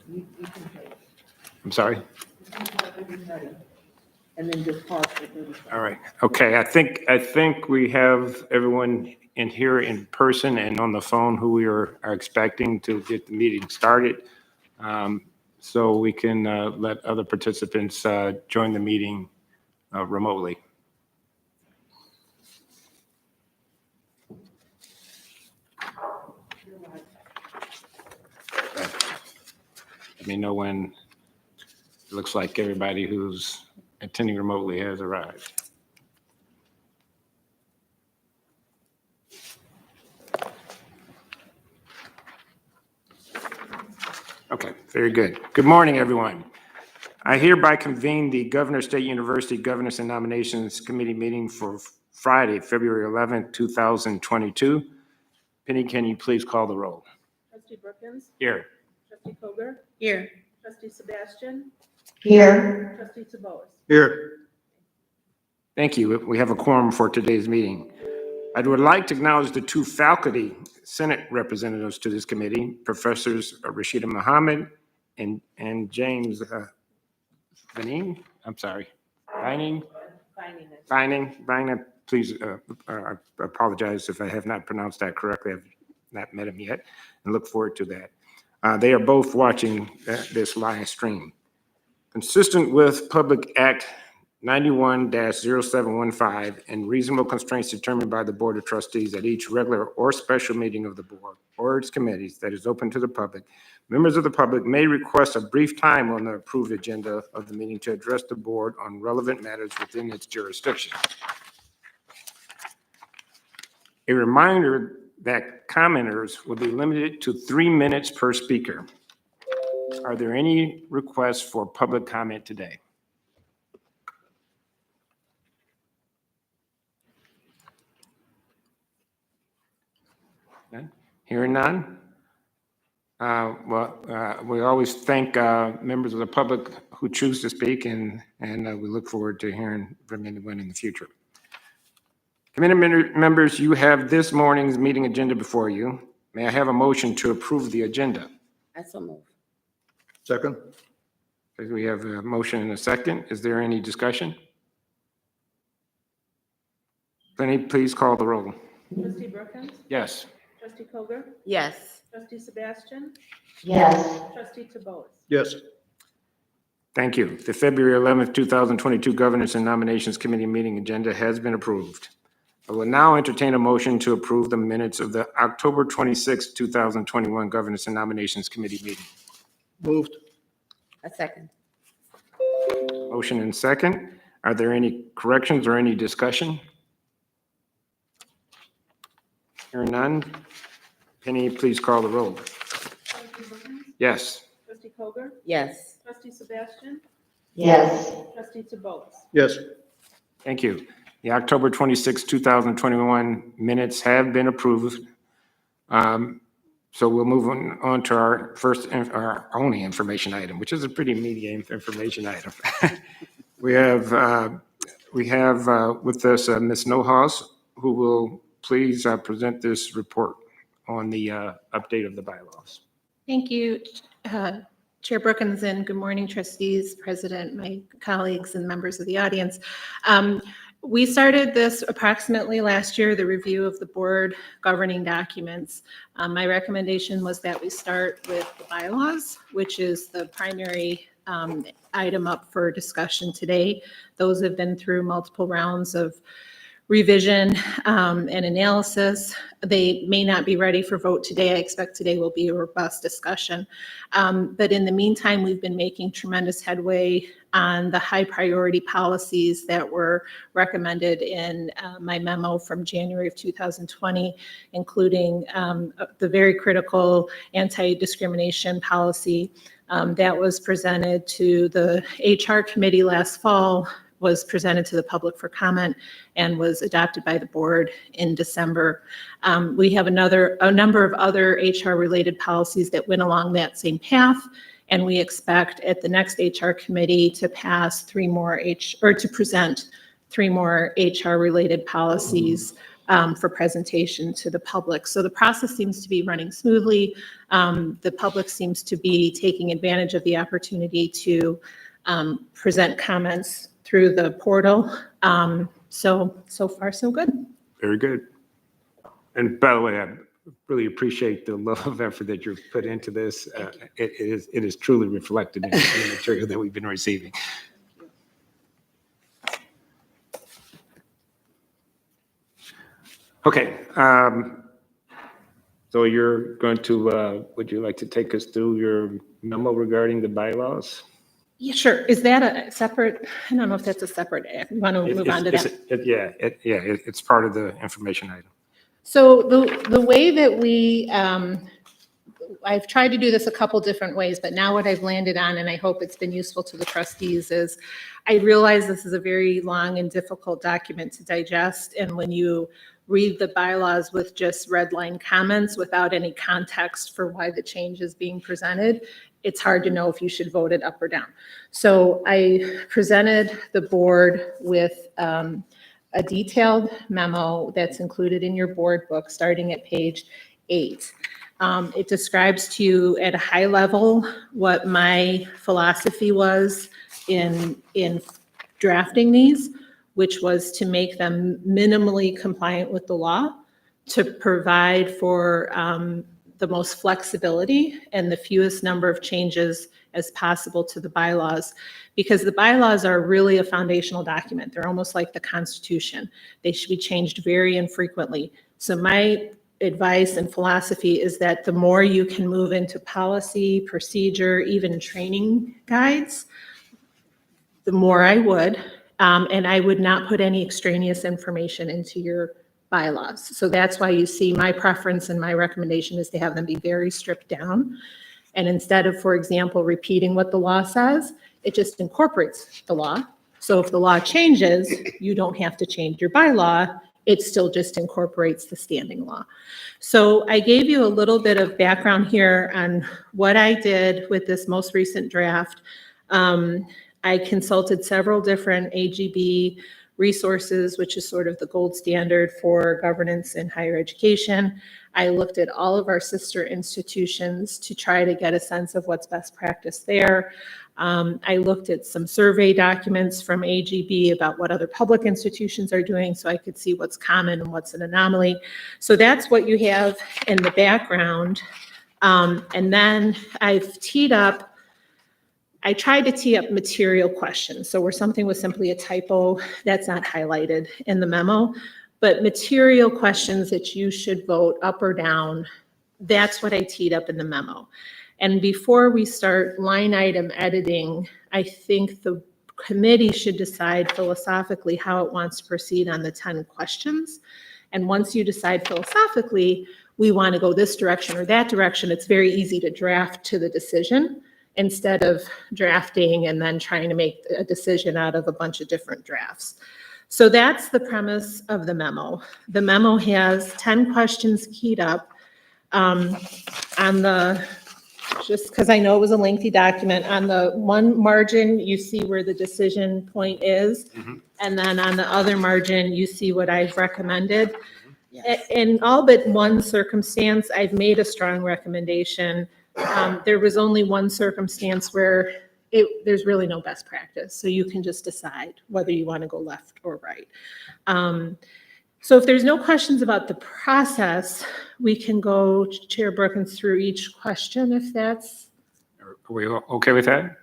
You can take. I'm sorry. And then just pause for 30 seconds. All right. Okay. I think we have everyone in here in person and on the phone who we are expecting to get the meeting started. So we can let other participants join the meeting remotely. Let me know when it looks like everybody who's attending remotely has arrived. Okay, very good. Good morning, everyone. I hereby convene the Governor State University Governance and Nominations Committee meeting for Friday, February 11th, 2022. Penny, can you please call the roll? Trustee Brookins? Here. Trustee Koger? Here. Trustee Sebastian? Here. Trustee Tabos? Here. Thank you. We have a quorum for today's meeting. I would like to acknowledge the two faculty Senate representatives to this committee, Professors Rashida Muhammad and James Vining. I'm sorry. Vining. Please, I apologize if I have not pronounced that correctly. I've not met him yet and look forward to that. They are both watching this live stream. Consistent with Public Act 91-0715 and reasonable constraints determined by the Board of Trustees at each regular or special meeting of the board or its committees that is open to the public, members of the public may request a brief time on the approved agenda of the meeting to address the board on relevant matters within its jurisdiction. A reminder that commenters will be limited to 3 minutes per speaker. Are there any requests for public comment today? None? Hearing none? We always thank members of the public who choose to speak, and we look forward to hearing from anyone in the future. Committee members, you have this morning's meeting agenda before you. May I have a motion to approve the agenda? I so move. Second. We have a motion and a second. Is there any discussion? Penny, please call the roll. Trustee Brookins? Yes. Trustee Koger? Yes. Trustee Sebastian? Yes. Trustee Tabos? Yes. Thank you. The February 11th, 2022 Governance and Nominations Committee meeting agenda has been approved. I will now entertain a motion to approve the minutes of the October 26th, 2021 Governance and Nominations Committee meeting. Moved. A second. Motion and second. Are there any corrections or any discussion? Hearing none. Penny, please call the roll. Trustee Brookins? Yes. Trustee Koger? Yes. Trustee Sebastian? Yes. Trustee Tabos? Yes. Thank you. The October 26, 2021 minutes have been approved. So we'll move on to our only information item, which is a pretty meaty information item. we have with us Ms. Nohaus, who will please present this report on the update of the bylaws. Thank you, Chair Brookins, and good morning, trustees, president, my colleagues, and members of the audience. We started this approximately last year, the review of the board governing documents. My recommendation was that we start with the bylaws, which is the primary item up for discussion today. Those have been through multiple rounds of revision and analysis. They may not be ready for vote today. I expect today will be a robust discussion. But in the meantime, we've been making tremendous headway on the high priority policies that were recommended in my memo from January of 2020, including the very critical anti-discrimination policy that was presented to the HR committee last fall, was presented to the public for comment, and was adopted by the board in December. We have a number of other HR-related policies that went along that same path, and we expect at the next HR committee to pass to present 3 more HR-related policies for presentation to the public. So the process seems to be running smoothly. The public seems to be taking advantage of the opportunity to present comments through the portal. So far, so good. Very good. And by the way, I really appreciate the level of effort that you've put into this. It is truly reflected in the material that we've been receiving. Okay. So you're going to, would you like to take us through your memo regarding the bylaws? Yeah, sure. Is that a separate, I don't know if that's a separate, you want to move on to that? It's part of the information item. So the way that we, I've tried to do this a couple different ways, but now what I've landed on, and I hope it's been useful to the trustees, is I realize this is a very long and difficult document to digest. And when you read the bylaws with just red line comments without any context for why the change is being presented, it's hard to know if you should vote it up or down. So I presented the board with a detailed memo that's included in your board book, starting at page 8. It describes to you at a high level what my philosophy was in drafting these, which was to make them minimally compliant with the law, to provide for the most flexibility and the fewest number of changes as possible to the bylaws, because the bylaws are really a foundational document. They're almost like the Constitution. They should be changed very infrequently. So my advice and philosophy is that the more you can move into policy, procedure, even training guides, the more I would. And I would not put any extraneous information into your bylaws. So that's why you see my preference and my recommendation is to have them be very stripped down. And instead of, for example, repeating what the law says, it just incorporates the law. So if the law changes, you don't have to change your bylaw. It still just incorporates the standing law. So I gave you a little bit of background here on what I did with this most recent draft. I consulted several different AGB resources, which is sort of the gold standard for governance in higher education. I looked at all of our sister institutions to try to get a sense of what's best practice there. I looked at some survey documents from AGB about what other public institutions are doing so I could see what's common and what's an anomaly. So that's what you have in the background. And then I tried to tee up material questions. So where something was simply a typo, that's not highlighted in the memo, but material questions that you should vote up or down, that's what I teed up in the memo. And before we start line item editing, I think the committee should decide philosophically how it wants to proceed on the 10 questions. And once you decide philosophically, we want to go this direction or that direction, it's very easy to draft to the decision instead of drafting and then trying to make a decision out of a bunch of different drafts. So that's the premise of the memo. The memo has 10 questions keyed up on the, just because I know it was a lengthy document, on the one margin, you see where the decision point is. And then on the other margin, you see what I've recommended. In all but one circumstance, I've made a strong recommendation. There was only one circumstance where there's really no best practice. So you can just decide whether you want to go left or right. So if there's no questions about the process, we can go, Chair Brookins, through each question if that's. Are we okay with that?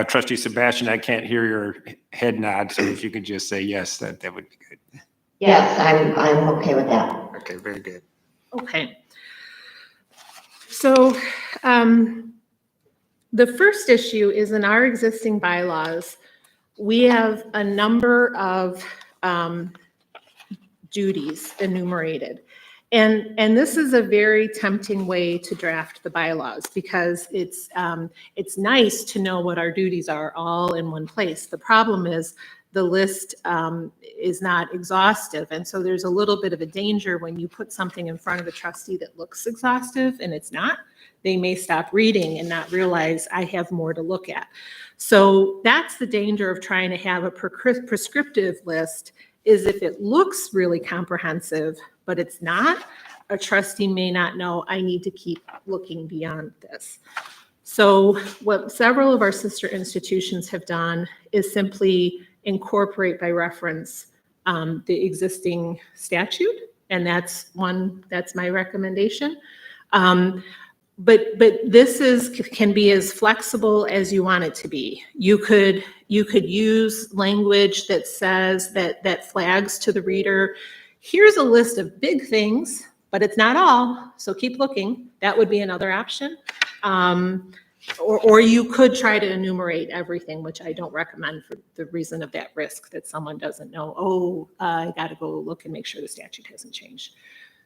Trustee Sebastian, I can't hear your head nod, so if you could just say yes, that would be good. Yes, I'm okay with that. Okay, very good. Okay. So the first issue is in our existing bylaws, we have a number of duties enumerated. And this is a very tempting way to draft the bylaws because it's nice to know what our duties are all in one place. The problem is the list is not exhaustive. And so there's a little bit of a danger when you put something in front of a trustee that looks exhaustive and it's not. They may stop reading and not realize I have more to look at. So that's the danger of trying to have a prescriptive list is if it looks really comprehensive, but it's not, a trustee may not know, I need to keep looking beyond this. So what several of our sister institutions have done is simply incorporate by reference the existing statute, and that's my recommendation. But this can be as flexible as you want it to be. You could use language that says that flags to the reader, here's a list of big things, but it's not all, so keep looking. That would be another option. Or you could try to enumerate everything, which I don't recommend for the reason of that risk that someone doesn't know, I got to go look and make sure the statute hasn't changed.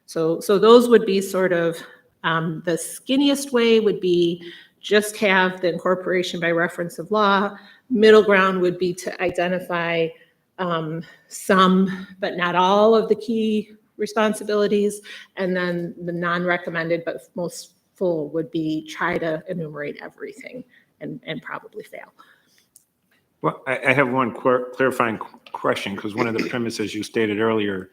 So those would be sort of, the skinniest way would be just have the incorporation by reference of law. Middle ground would be to identify some, but not all of the key responsibilities. And then the non-recommended, but most full would be try to enumerate everything and probably fail. Well, I have one clarifying question, because one of the premises you stated earlier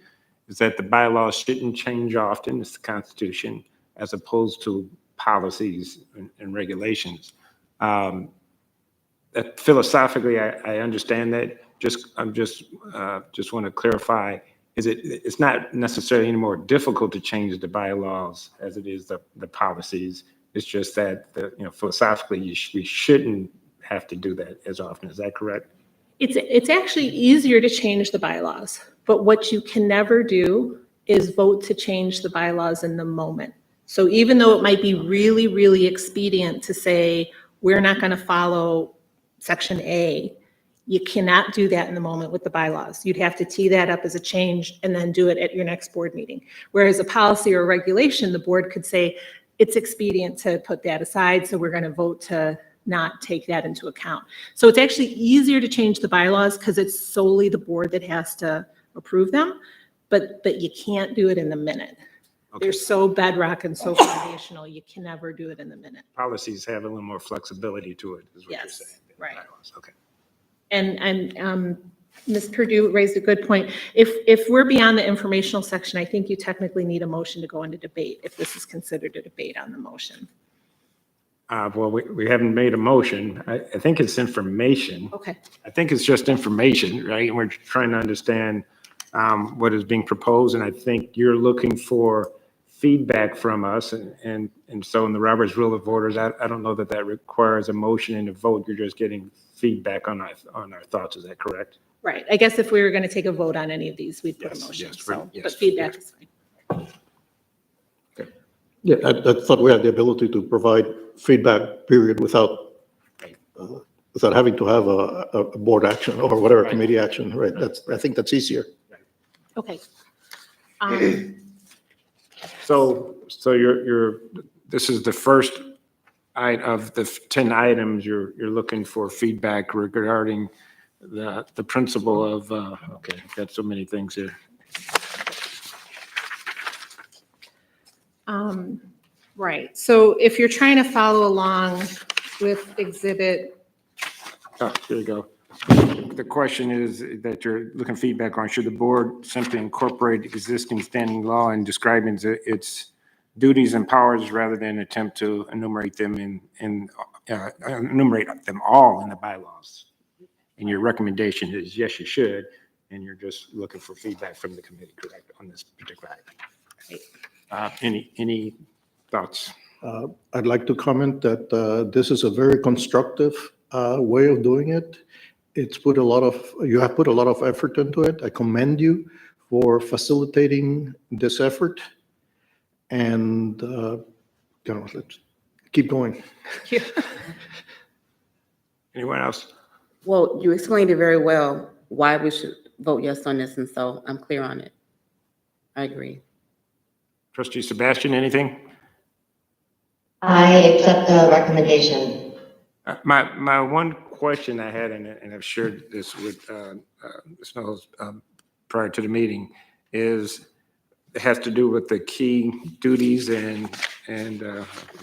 is that the bylaws shouldn't change often. It's the Constitution, as opposed to policies and regulations. Philosophically, I understand that. I'm just want to clarify: it's not necessarily any more difficult to change the bylaws as it is the policies. It's just that philosophically, we shouldn't have to do that as often. Is that correct? It's actually easier to change the bylaws, but what you can never do is vote to change the bylaws in the moment. So even though it might be really, really expedient to say, we're not going to follow section A, you cannot do that in the moment with the bylaws. You'd have to tee that up as a change and then do it at your next board meeting. Whereas a policy or a regulation, the board could say, it's expedient to put that aside, so we're going to vote to not take that into account. So it's actually easier to change the bylaws because it's solely the board that has to approve them, but you can't do it in the minute. Okay. They're so bedrock and so foundational, you can never do it in the minute. Policies have a little more flexibility to it, is what you're Yes, saying. right. Okay. And Ms. Purdue raised a good point. If we're beyond the informational section, I think you technically need a motion to go into debate if this is considered a debate on the motion. Well, we haven't made a motion. I think it's information. Okay. I think it's just information, right? And we're trying to understand what is being proposed, and I think you're looking for feedback from us, and so in the Robert's Rule of Orders, I don't know that requires a motion and a vote. You're just getting feedback on our thoughts. Is that correct? Right. I guess if we were going to take a vote on any of these, we'd put a Yes, motion. yes, So, yes, but feedback is fine. Yeah, I thought we had the ability to provide feedback, period, without having to have a board action or whatever, Right. committee action, right? I think that's easier. Okay. So this is the first of the 10 items you're looking for feedback regarding the principle of, okay, I've got so many things here. Right. So if you're trying to follow along with exhibit, Oh, there you go. The question is that you're looking feedback on, should the board simply incorporate existing standing law in describing its duties and powers rather than attempt to enumerate them enumerate them all in the bylaws? And your recommendation is, yes, you should, and you're just looking for feedback from the committee, correct, on this particular item. Any thoughts? I'd like to comment that this is a very constructive way of doing it. You have put a lot of effort into it. I commend you for facilitating this effort. And, let's keep going. Anyone else? Well, you explained it very well, why we should vote yes on this, and so I'm clear on it. I agree. Trustee Sebastian, anything? I accept the recommendation. My one question I had, and I've shared this with Ms. Knowles prior to the meeting, it has to do with the key duties and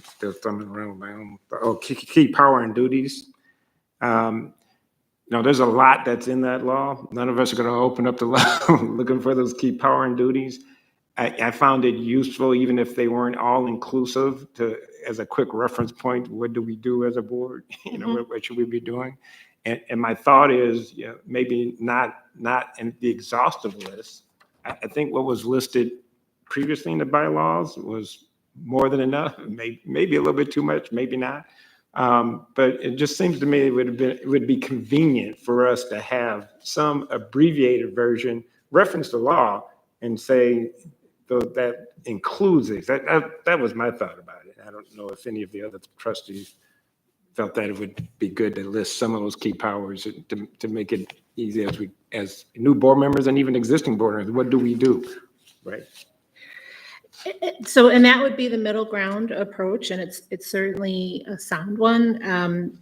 still thumbing around with my own, key power and duties. know, there's a lot that's in that law. None of us are going to open up the law looking for those key power and duties. I found it useful, even if they weren't all inclusive, to as a quick reference point. What do we do as a board? You know, what should we be doing? And my thought is, you know, maybe not in the exhaustive list. I think what was listed previously in the bylaws was more than enough. Maybe a little bit too much, maybe not. But it just seems to me it would be convenient for us to have some abbreviated version, reference the law, and say that includes it. That was my thought about it. I don't know if any of the other trustees felt that it would be good to list some of those key powers to make it easy as new board members and even existing board members. What do we do, right? So, and that would be the middle ground approach, and it's certainly a sound one,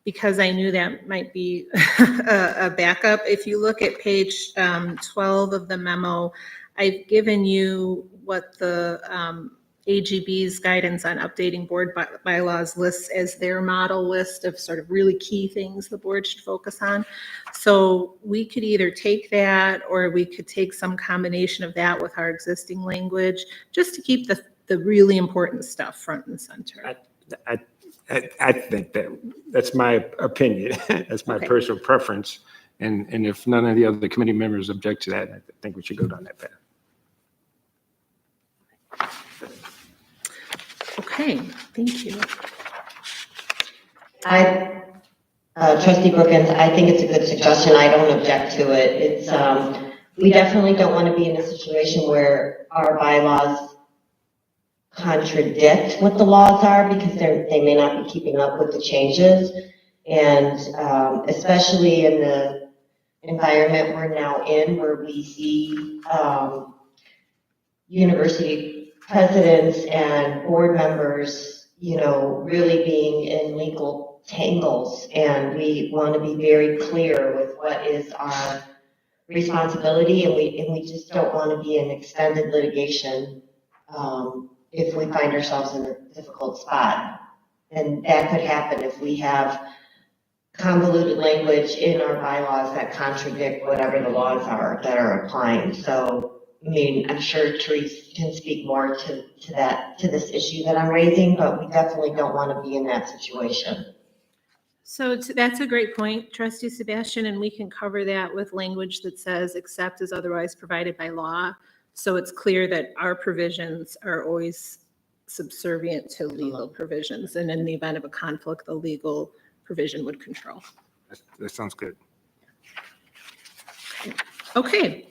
because I knew that might be a backup. If you look at page 12 of the memo, I've given you what the AGB's guidance on updating board bylaws lists as their model list of sort of really key things the board should focus on. So we could either take that, or we could take some combination of that with our existing language, just to keep the really important stuff front and center. I think that's my opinion. That's my Okay. personal preference. And if none of the other committee members object to that, I think we should go down that path. Okay, thank you. Trustee Brookins, I think it's a good suggestion. I don't object to it. It's, we definitely don't want to be in a situation where our bylaws contradict what the laws are, because they may not be keeping up with the changes. And especially in the environment we're now in, where we see university presidents and board members, you know, really being in legal tangles, and we want to be very clear with what is our responsibility, and we just don't want to be in extended litigation if we find ourselves in a difficult spot. And that could happen if we have convoluted language in our bylaws that contradict whatever the laws are that are applying. So, I mean, I'm sure Therese can speak more to this issue that I'm raising, but we definitely don't want to be in that situation. So that's a great point, Trustee Sebastian, and we can cover that with language that says except as otherwise provided by law. So it's clear that our provisions are always subservient to legal provisions, and in the event of a conflict, the legal provision would control. That sounds good. Okay.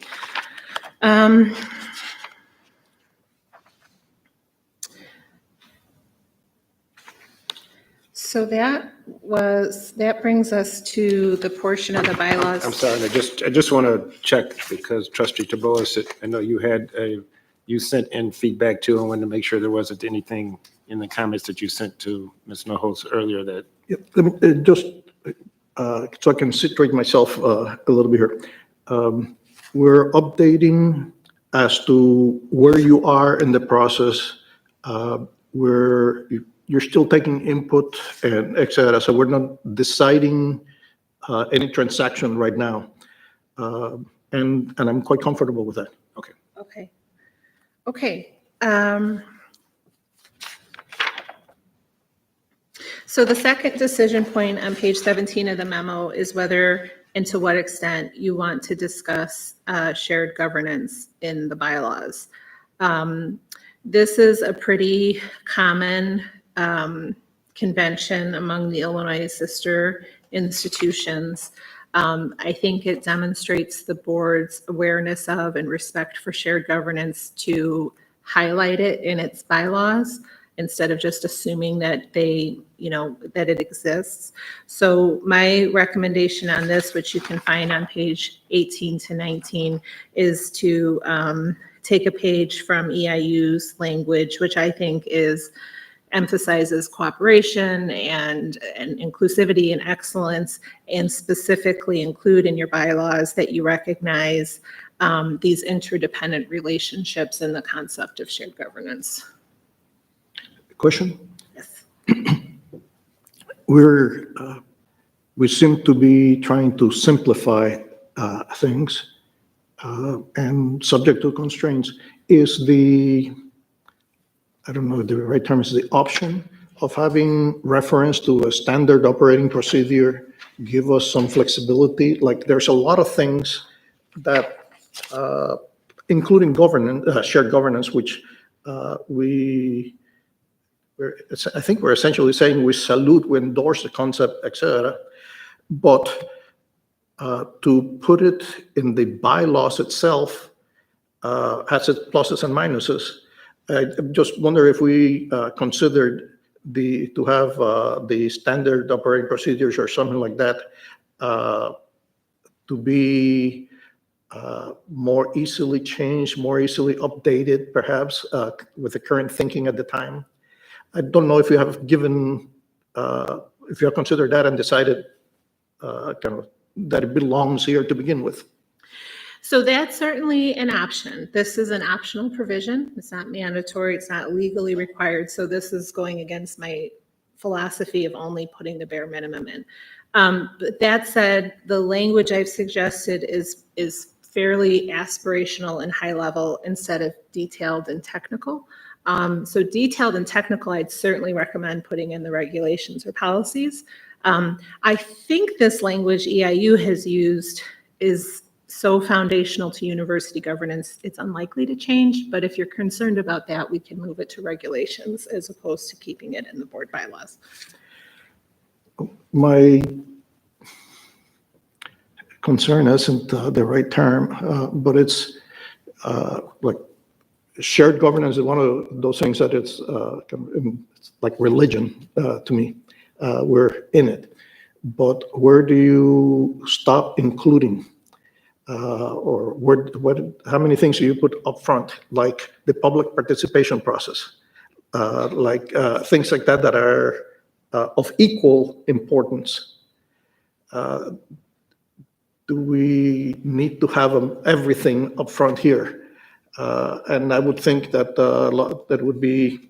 So that brings us to the portion of the bylaws. I'm sorry, I just want to check, because Trustee Taboas, I know you sent in feedback too. I wanted to make sure there wasn't anything in the comments that you sent to Ms. Nohos earlier that. Yeah, let me just, so I can situate myself a little bit here. We're updating as to where you are in the process, where you're still taking input and et cetera. So we're not deciding any transaction right now. And I'm quite comfortable with that. Okay. Okay. So the second decision point on page 17 of the memo is whether and to what extent you want to discuss shared governance in the bylaws. This is a pretty common convention among the Illinois sister institutions. I think it demonstrates the board's awareness of and respect for shared governance to highlight it in its bylaws, instead of just assuming that that it exists. So my recommendation on this, which you can find on page 18 to 19, is to take a page from EIU's language, which I think emphasizes cooperation and inclusivity and excellence, and specifically include in your bylaws that you recognize these interdependent relationships and the concept of shared governance. Question? Yes. We we seem to be trying to simplify things and subject to constraints. Is the, I don't know, the right term is the option of having reference to a standard operating procedure give us some flexibility? Like there's a lot of things that, including governance, shared governance, which I think we're essentially saying we salute, we endorse the concept, et cetera. But to put it in the bylaws itself has its pluses and minuses. I just wonder if we considered to have the standard operating procedures or something like that to be more easily changed, more easily updated, perhaps with the current thinking at the time. I don't know if you have given, if you have considered that and decided kind of that it belongs here to begin with. So that's certainly an option. This is an optional provision. It's not mandatory. It's not legally required. So this is going against my philosophy of only putting the bare minimum in. But that said, the language I've suggested is fairly aspirational and high level instead of detailed and technical. So detailed and technical, I'd certainly recommend putting in the regulations or policies. I think this language EIU has used is so foundational to university governance, it's unlikely to change. But if you're concerned about that, we can move it to regulations as opposed to keeping it in the board bylaws. My concern isn't the right term, but it's like shared governance is one of those things that it's like religion to me. We're in it, but where do you stop including? Or how many things do you put up front, like the public participation process, like things like that that are of equal importance? Do we need to have everything up front here? And I would think that that would be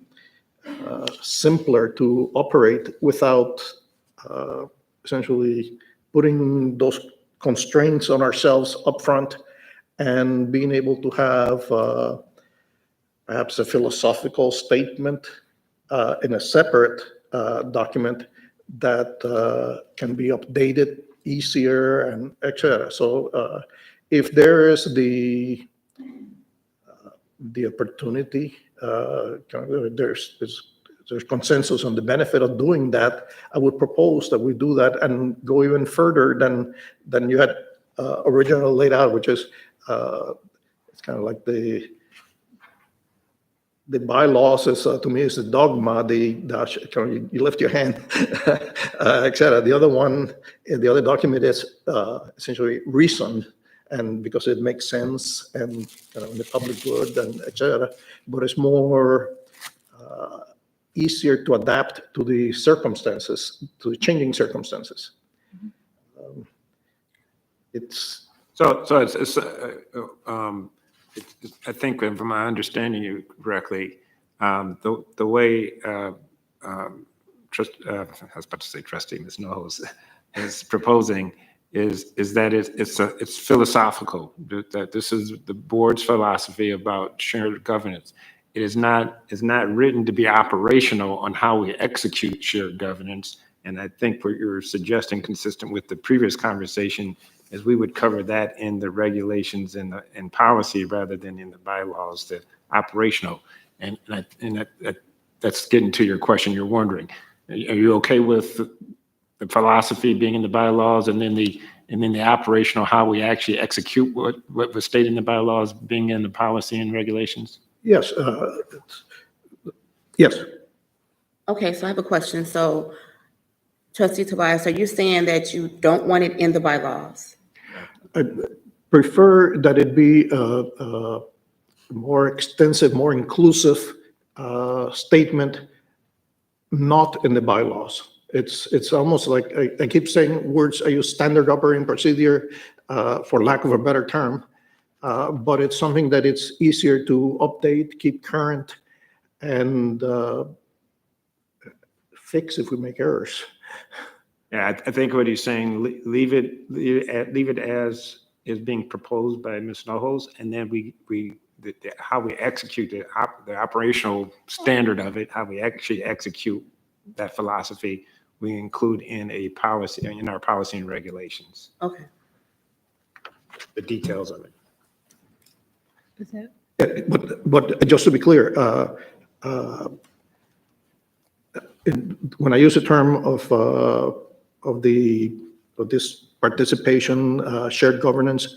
simpler to operate without essentially putting those constraints on ourselves up front and being able to have perhaps a philosophical statement in a separate document that can be updated easier and et cetera. So if there is the opportunity, there's consensus on the benefit of doing that, I would propose that we do that and go even further than you had originally laid out, which is it's kind of like the bylaws is to me is the dogma. You lift your hand, etc. The other one, the other document is essentially reasoned, and because it makes sense and in the public good and etc. But it's more easier to adapt to the circumstances, to the changing circumstances. It's I think from my understanding you correctly, the way I was about to say trustee Ms. Knowles is proposing is that it's philosophical, that this is the board's philosophy about shared governance. It is not written to be operational on how we execute shared governance. And I think what you're suggesting, consistent with the previous conversation, is we would cover that in the regulations and policy rather than in the bylaws, the operational. And that's getting to your question. You're wondering, are you okay with the philosophy being in the bylaws and then the operational, how we actually execute what was stated in the bylaws being in the policy and regulations? yes, yes. Okay, so I have a question. So Trustee Tobias, are you saying that you don't want it in the bylaws? I prefer that it be a more extensive, more inclusive statement, not in the bylaws. It's almost like I keep saying words, I use standard operating procedure for lack of a better term, but it's something that it's easier to update, keep current, and fix if we make errors. Yeah, I think what he's saying, leave it as is being proposed by Ms. Nobles, and then how we execute the operational standard of it, how we actually execute that philosophy, we include in our policy and regulations, Okay. the details of it. Is that? But just to be clear, when I use the term of this participation, shared governance,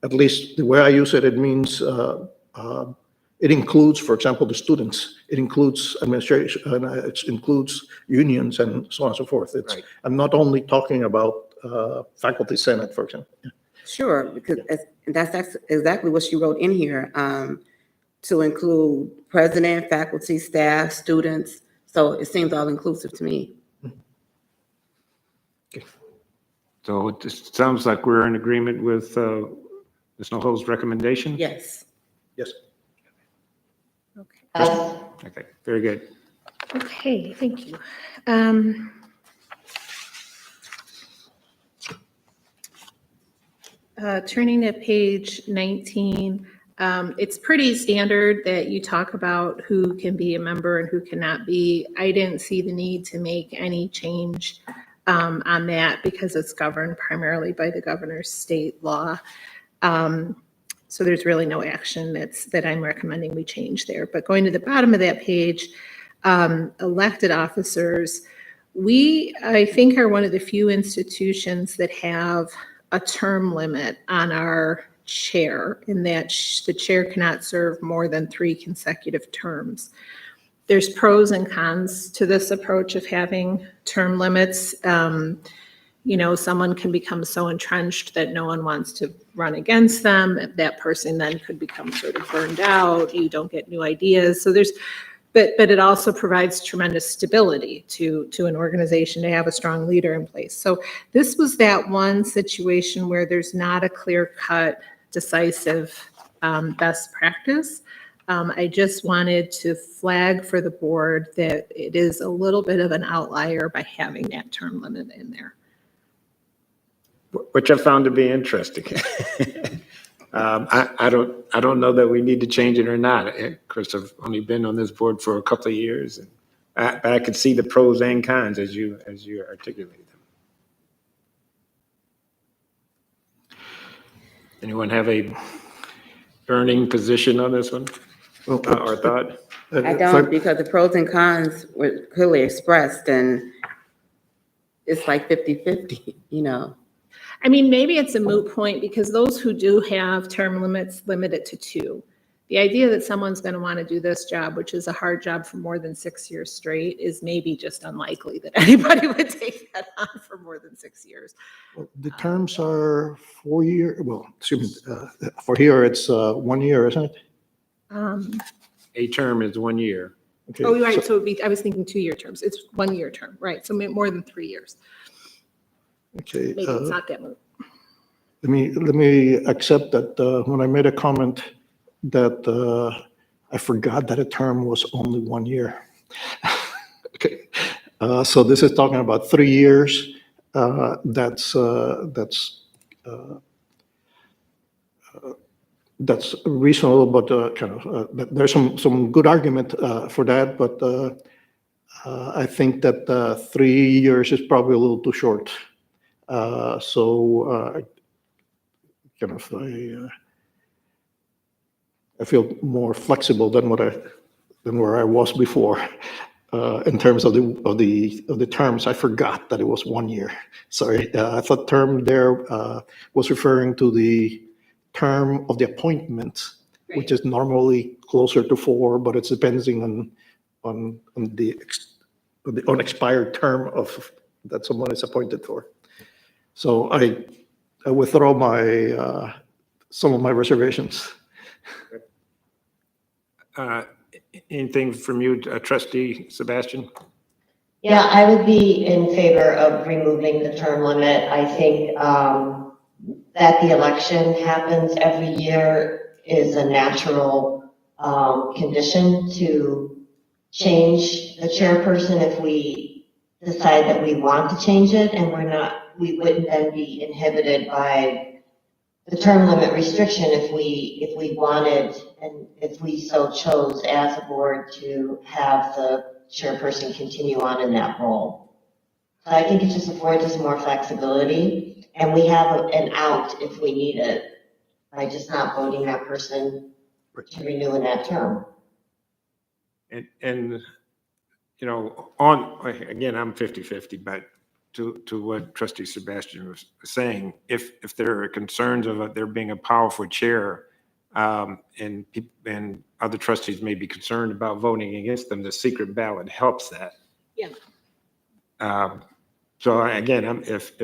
at least the way I use it, it means it includes, for example, the students. It includes administration, it includes unions, and so on and so forth. Right. I'm not only talking about faculty senate, for example. Sure, because that's exactly what she wrote in here, to include president, faculty, staff, students. So it seems all inclusive to me. So it just sounds like we're in agreement with Ms. Nobles' recommendation? Yes. Yes. Okay. Okay, very good. Okay, thank you. Turning to page 19, it's pretty standard that you talk about who can be a member and who cannot be. I didn't see the need to make any change on that because it's governed primarily by the governor's state law. So there's really no action that I'm recommending we change there. But going to the bottom of that page, elected officers, I think, are one of the few institutions that have a term limit on our chair, in that the chair cannot serve more than 3 consecutive terms. There's pros and cons to this approach of having term limits. Someone can become so entrenched that no one wants to run against them. That person then could become sort of burned out. You don't get new ideas. So but it also provides tremendous stability to an organization to have a strong leader in place. So this was that one situation where there's not a clear-cut, decisive best practice. I just wanted to flag for the board that it is a little bit of an outlier by having that term limit in there. Which I found to be interesting. I don't know that we need to change it or not. Of course, I've only been on this board for a couple of years, and but I could see the pros and cons as you articulate them. Anyone have a burning position on this one or thought? I don't, because the pros and cons were clearly expressed, and it's like 50-50, I mean, maybe it's a moot point because those who do have term limits limit it to 2. The idea that someone's going to want to do this job, which is a hard job for more than 6 years straight, is maybe just unlikely that anybody would take that on for more than 6 years. The terms are 4 years. Well, excuse me. For here, it's 1 year, isn't it? A term is 1 year. Okay, Oh, right. So I was thinking 2-year terms. It's 1-year term, right? So more than 3 years. Okay. Maybe it's not that moot. Let me accept that when I made a comment that I forgot that a term was only 1 year. Okay. So this is talking about 3 years. That's reasonable, but there's some good argument for that. But I think that 3 years is probably a little too short. I feel more flexible than where I was before in terms of the terms. I forgot that it was 1 year. Sorry, I thought term there was referring to the term of the appointment, which is normally closer to 4, but it's depending on the unexpired term of that someone is appointed for. So I withdraw some of my reservations. Anything from you, Trustee Sebastian? Yeah, I would be in favor of removing the term limit. I think that the election happens every year is a natural condition to change the chairperson if we decide that we want to change it, and we wouldn't then be inhibited by the term limit restriction if we wanted, and if we so chose as a board to have the chairperson continue on in that role. So I think it just affords us more flexibility, and we have an out if we need it by just not voting that person to renew in that term. And again, I'm 50-50, but to what Trustee Sebastian was saying, if there are concerns of there being a powerful chair, and other trustees may be concerned about voting against them, the secret ballot helps that. Yeah. So again, if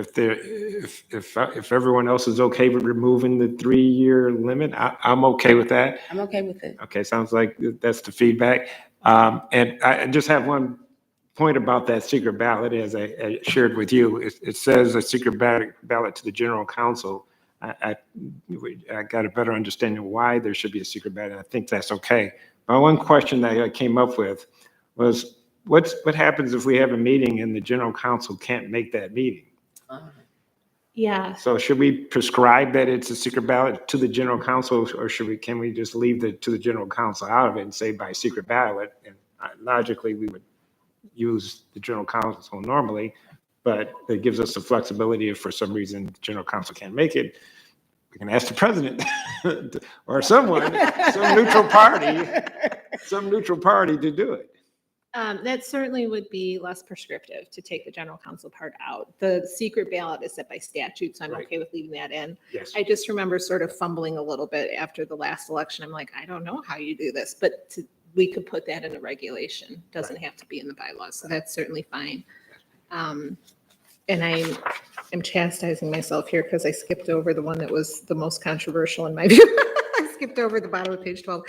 everyone else is okay with removing the 3-year limit, I'm okay with that. I'm okay with it. Okay, sounds like that's the feedback. And I just have one point about that secret ballot, as I shared with you. It says a secret ballot to the general counsel. I got a better understanding of why there should be a secret ballot. I think that's okay. My one question that I came up with was, what happens if we have a meeting and the general counsel can't make that meeting? Yeah. So should we prescribe that it's a secret ballot to the general counsel, or can we just leave to the general counsel out of it and say by secret ballot? And logically, we would use the general counsel normally, but it gives us the flexibility if for some reason the general counsel can't make it, we can ask the president or some neutral party to do it. That certainly would be less prescriptive to take the general counsel part out. The secret ballot is set by statute, so I'm Right. okay with leaving that in. Yes. I just remember sort of fumbling a little bit after the last election. I'm like, I don't know how you do this, but we could put that in a regulation. Doesn't have to be in the bylaws, so that's certainly fine. And I'm chastising myself here because I skipped over the one that was the most controversial in my view. I skipped over the bottom of page 12.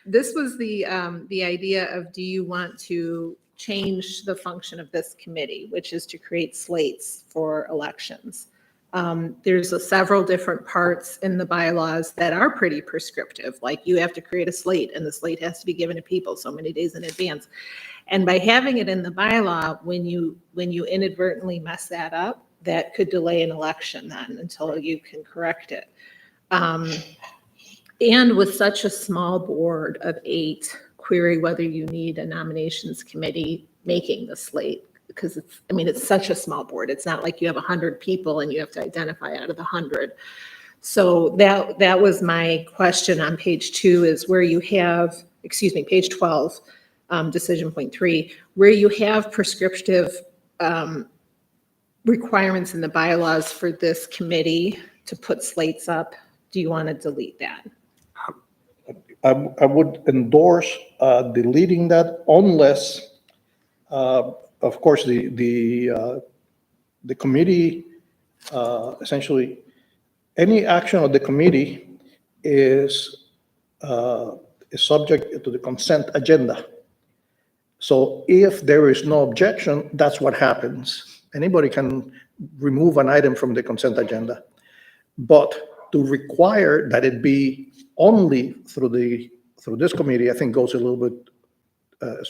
This was the idea of, do you want to change the function of this committee, which is to create slates for elections? There's several different parts in the bylaws that are pretty prescriptive, like you have to create a slate and the slate has to be given to people so many days in advance. And by having it in the bylaw, when you inadvertently mess that up, that could delay an election then until you can correct it. And with such a small board of 8, query whether you need a nominations committee making the slate, because it's such a small board. It's not like you have 100 people and you have to identify out of the 100. So that was my question on page 2, is where you have, page 12, decision point 3, where you have prescriptive requirements in the bylaws for this committee to put slates up. Do you want to delete that? I would endorse deleting that unless, of course, the committee, essentially, any action of the committee is subject to the consent agenda. So if there is no objection, that's what happens. Anybody can remove an item from the consent agenda. But to require that it be only through this committee, I think goes a little bit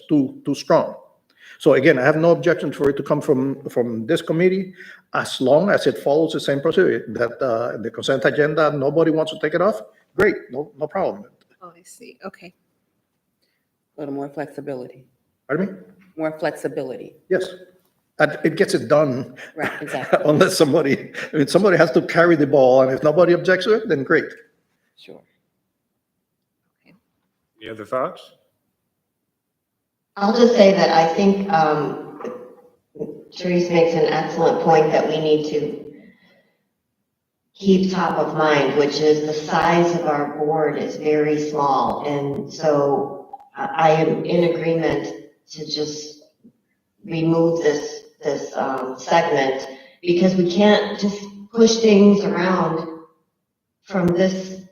too strong. So again, I have no objection for it to come from this committee, as long as it follows the same procedure, that the consent agenda, nobody wants to take it off, great, no problem. Oh, I see. Okay. A little more flexibility. Pardon me? More flexibility. Yes. And it gets it done. Right, exactly. Unless somebody has to carry the ball, and if nobody objects to it, then great. Sure. Any other thoughts? I'll just say that I think Therese makes an excellent point that we need to keep top of mind, which is the size of our board is very small. And so I am in agreement to just remove this segment, because we can't just push things around from this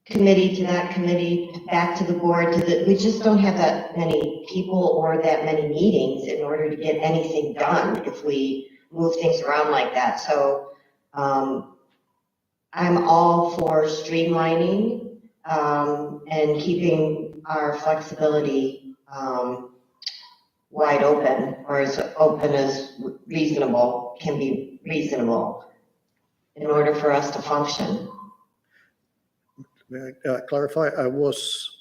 committee to that committee, back to the board, we just don't have that many people or that many meetings in order to get anything done if we move things around like that. So I'm all for streamlining and keeping our flexibility wide open, or as open as reasonable, can be reasonable in order for us to function. May I clarify? I was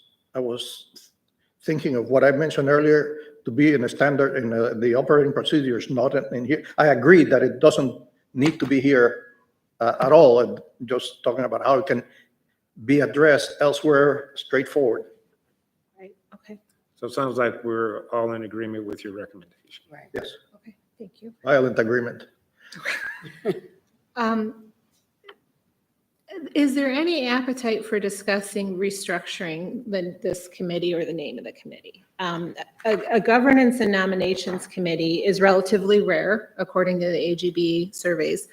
thinking of what I mentioned earlier to be in a standard in the operating procedures, not in here. I agree that it doesn't need to be here at all. And just talking about how it can be addressed elsewhere, straightforward. Right, okay, So it sounds like we're all in agreement with your recommendation. Right. Yes, okay, thank you. violent agreement. Is there any appetite for discussing restructuring this committee or the name of the committee? A governance and nominations committee is relatively rare, according to the AGB surveys.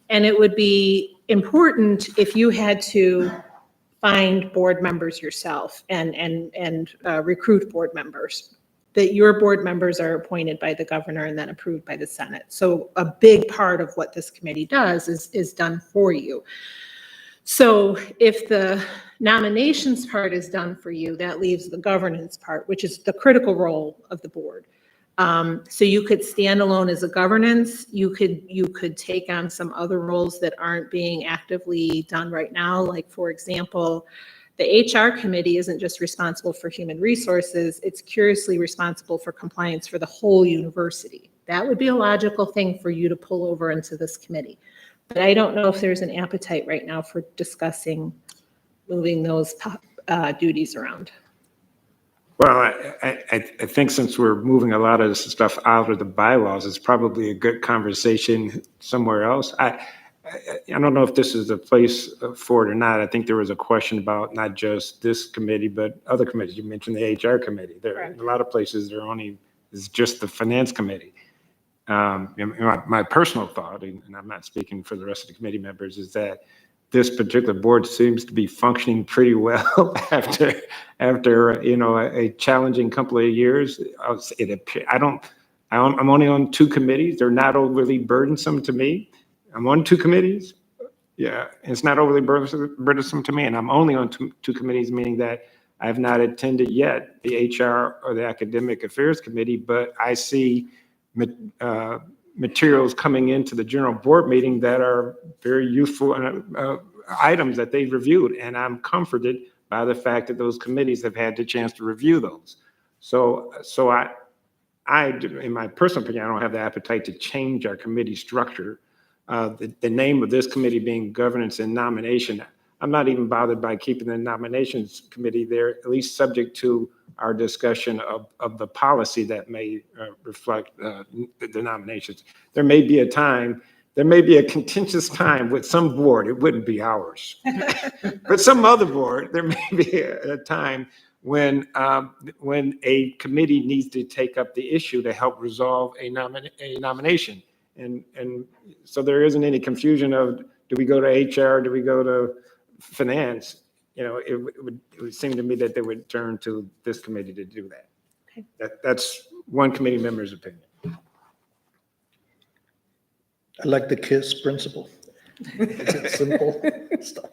And it would be important if you had to find board members yourself and recruit board members, that your board members are appointed by the governor and then approved by the Senate. So a big part of what this committee does is done for you. So if the nominations part is done for you, that leaves the governance part, which is the critical role of the board. So you could stand alone as a governance. You could take on some other roles that aren't being actively done right now. Like, for example, the HR committee isn't just responsible for human resources, it's curiously responsible for compliance for the whole university. That would be a logical thing for you to pull over into this committee. But I don't know if there's an appetite right now for discussing moving those duties around. Well, I think since we're moving a lot of this stuff out of the bylaws, it's probably a good conversation somewhere else. I don't know if this is the place for it or not. I think there was a question about not just this committee, but other committees. You mentioned the HR committee. There, in a lot of places, is just the finance committee. My personal thought, and I'm not speaking for the rest of the committee members, is that this particular board seems to be functioning pretty well after a challenging couple of years. I'm only on 2 committees. They're not overly burdensome to me. I'm on 2 committees. Yeah, it's not overly burdensome to me, and I'm only on two committees, meaning that I have not attended yet the HR or the Academic Affairs Committee, but I see materials coming into the general board meeting that are very useful items that they've reviewed, and I'm comforted by the fact that those committees have had the chance to review those. So I, in my personal opinion, I don't have the appetite to change our committee structure. The name of this committee being Governance and Nomination, I'm not even bothered by keeping the nominations committee there, at least subject to our discussion of the policy that may reflect the nominations. There may be a contentious time with some board, it wouldn't be ours. But some other board, there may be a time when a committee needs to take up the issue to help resolve a nomination. And so there isn't any confusion of, do we go to HR, do we go to finance? It would seem to me that they would turn to this committee to do that. Okay. That's one committee member's opinion. I like the KISS principle. It's simple stuff.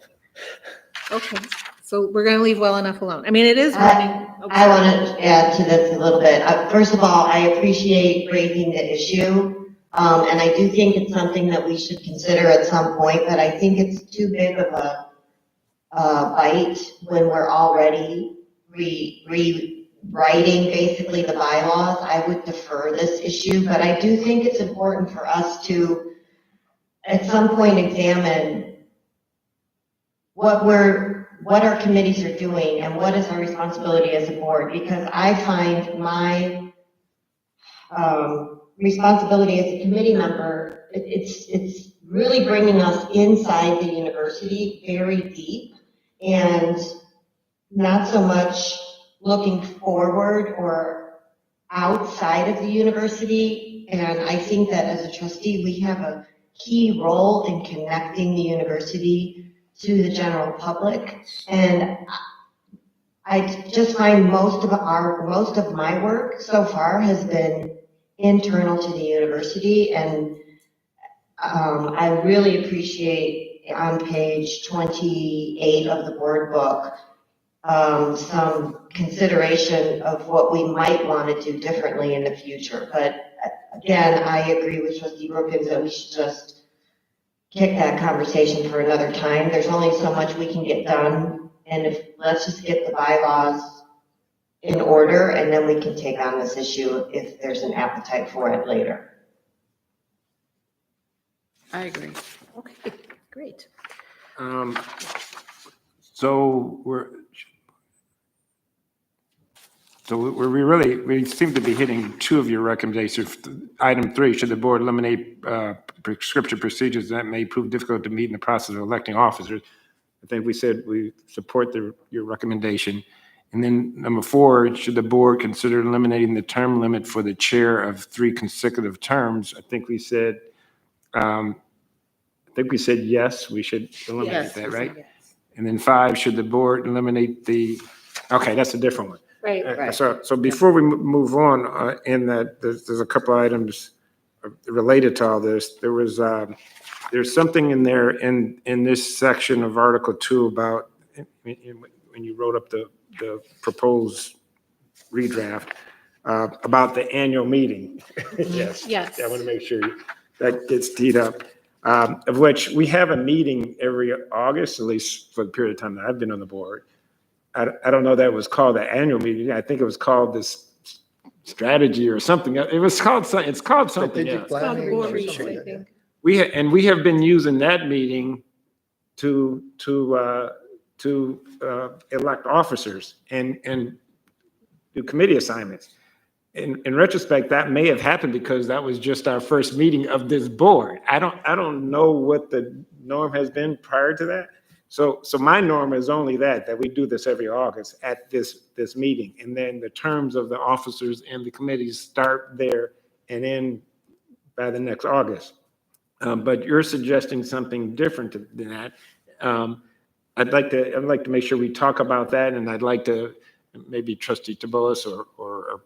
Okay, so we're going to leave well enough alone. I mean, it is running. I want to add to this a little bit. First of all, I appreciate raising the issue, and I do think it's something that we should consider at some point, but I think it's too big of a bite when we're already rewriting basically the bylaws. I would defer this issue, but I do think it's important for us to at some point examine what our committees are doing and what is our responsibility as a board, because I find my responsibility as a committee member, it's really bringing us inside the university very deep and not so much looking forward or outside of the university. And I think that as a trustee, we have a key role in connecting the university to the general public. And I just find most of my work so far has been internal to the university. And I really appreciate on page 28 of the board book, some consideration of what we might want to do differently in the future. But again, I agree with Trustee Brookins that we should just kick that conversation for another time. There's only so much we can get done, and let's just get the bylaws in order, and then we can take on this issue if there's an appetite for it later. I agree. Okay, great. So we seem to be hitting two of your recommendations. Item 3, should the board eliminate prescriptive procedures that may prove difficult to meet in the process of electing officers? I think we said we support your recommendation. And then number 4, should the board consider eliminating the term limit for the chair of 3 consecutive terms? I think we said yes, we should eliminate Yes, that, we right? said yes. And then 5, should the board eliminate okay, that's a different one. Right. Right. So before we move on, in that, there's a couple items related to all this. There's something in there in this section of Article 2 about, when you wrote up the proposed redraft, about the annual meeting. Yes. Yes. I want to make sure that gets teed up. Of which we have a meeting every August, at least for the period of time that I've been on the board. I don't know that it was called the annual meeting. I think it was called this strategy or something. It's called something Strategic else. planning It's called or board something retreat, like I that. think. We have been using that meeting to elect officers and do committee assignments. In retrospect, that may have happened because that was just our first meeting of this board. I don't know what the norm has been prior to that. So my norm is only that we do this every August at this meeting, and then the terms of the officers and the committees start there and end by the next August. But you're suggesting something different than that. I'd like to make sure we talk about that, and I'd like to maybe Trustee Taboas or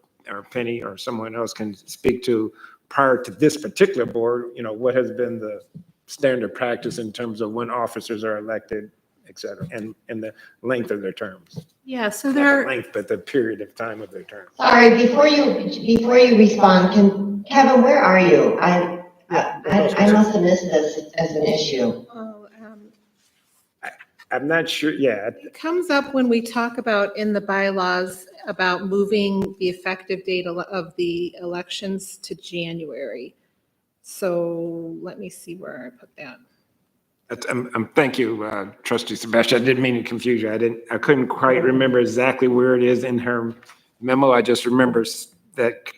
Penny or someone else can speak to, prior to this particular board, what has been the standard practice in terms of when officers are elected, et cetera, and the length of their terms. Yeah, so Not there the length, but the period of time of their term. Sorry, before you respond, Kevin, where are you? I must have missed this as an issue. I'm not sure, yeah. It comes up when we talk about in the bylaws about moving the effective date of the elections to January. So let me see where I put that. Thank you, Trustee Sebastian. I didn't mean to confuse you. I couldn't quite remember exactly where it is in her memo. I just remember that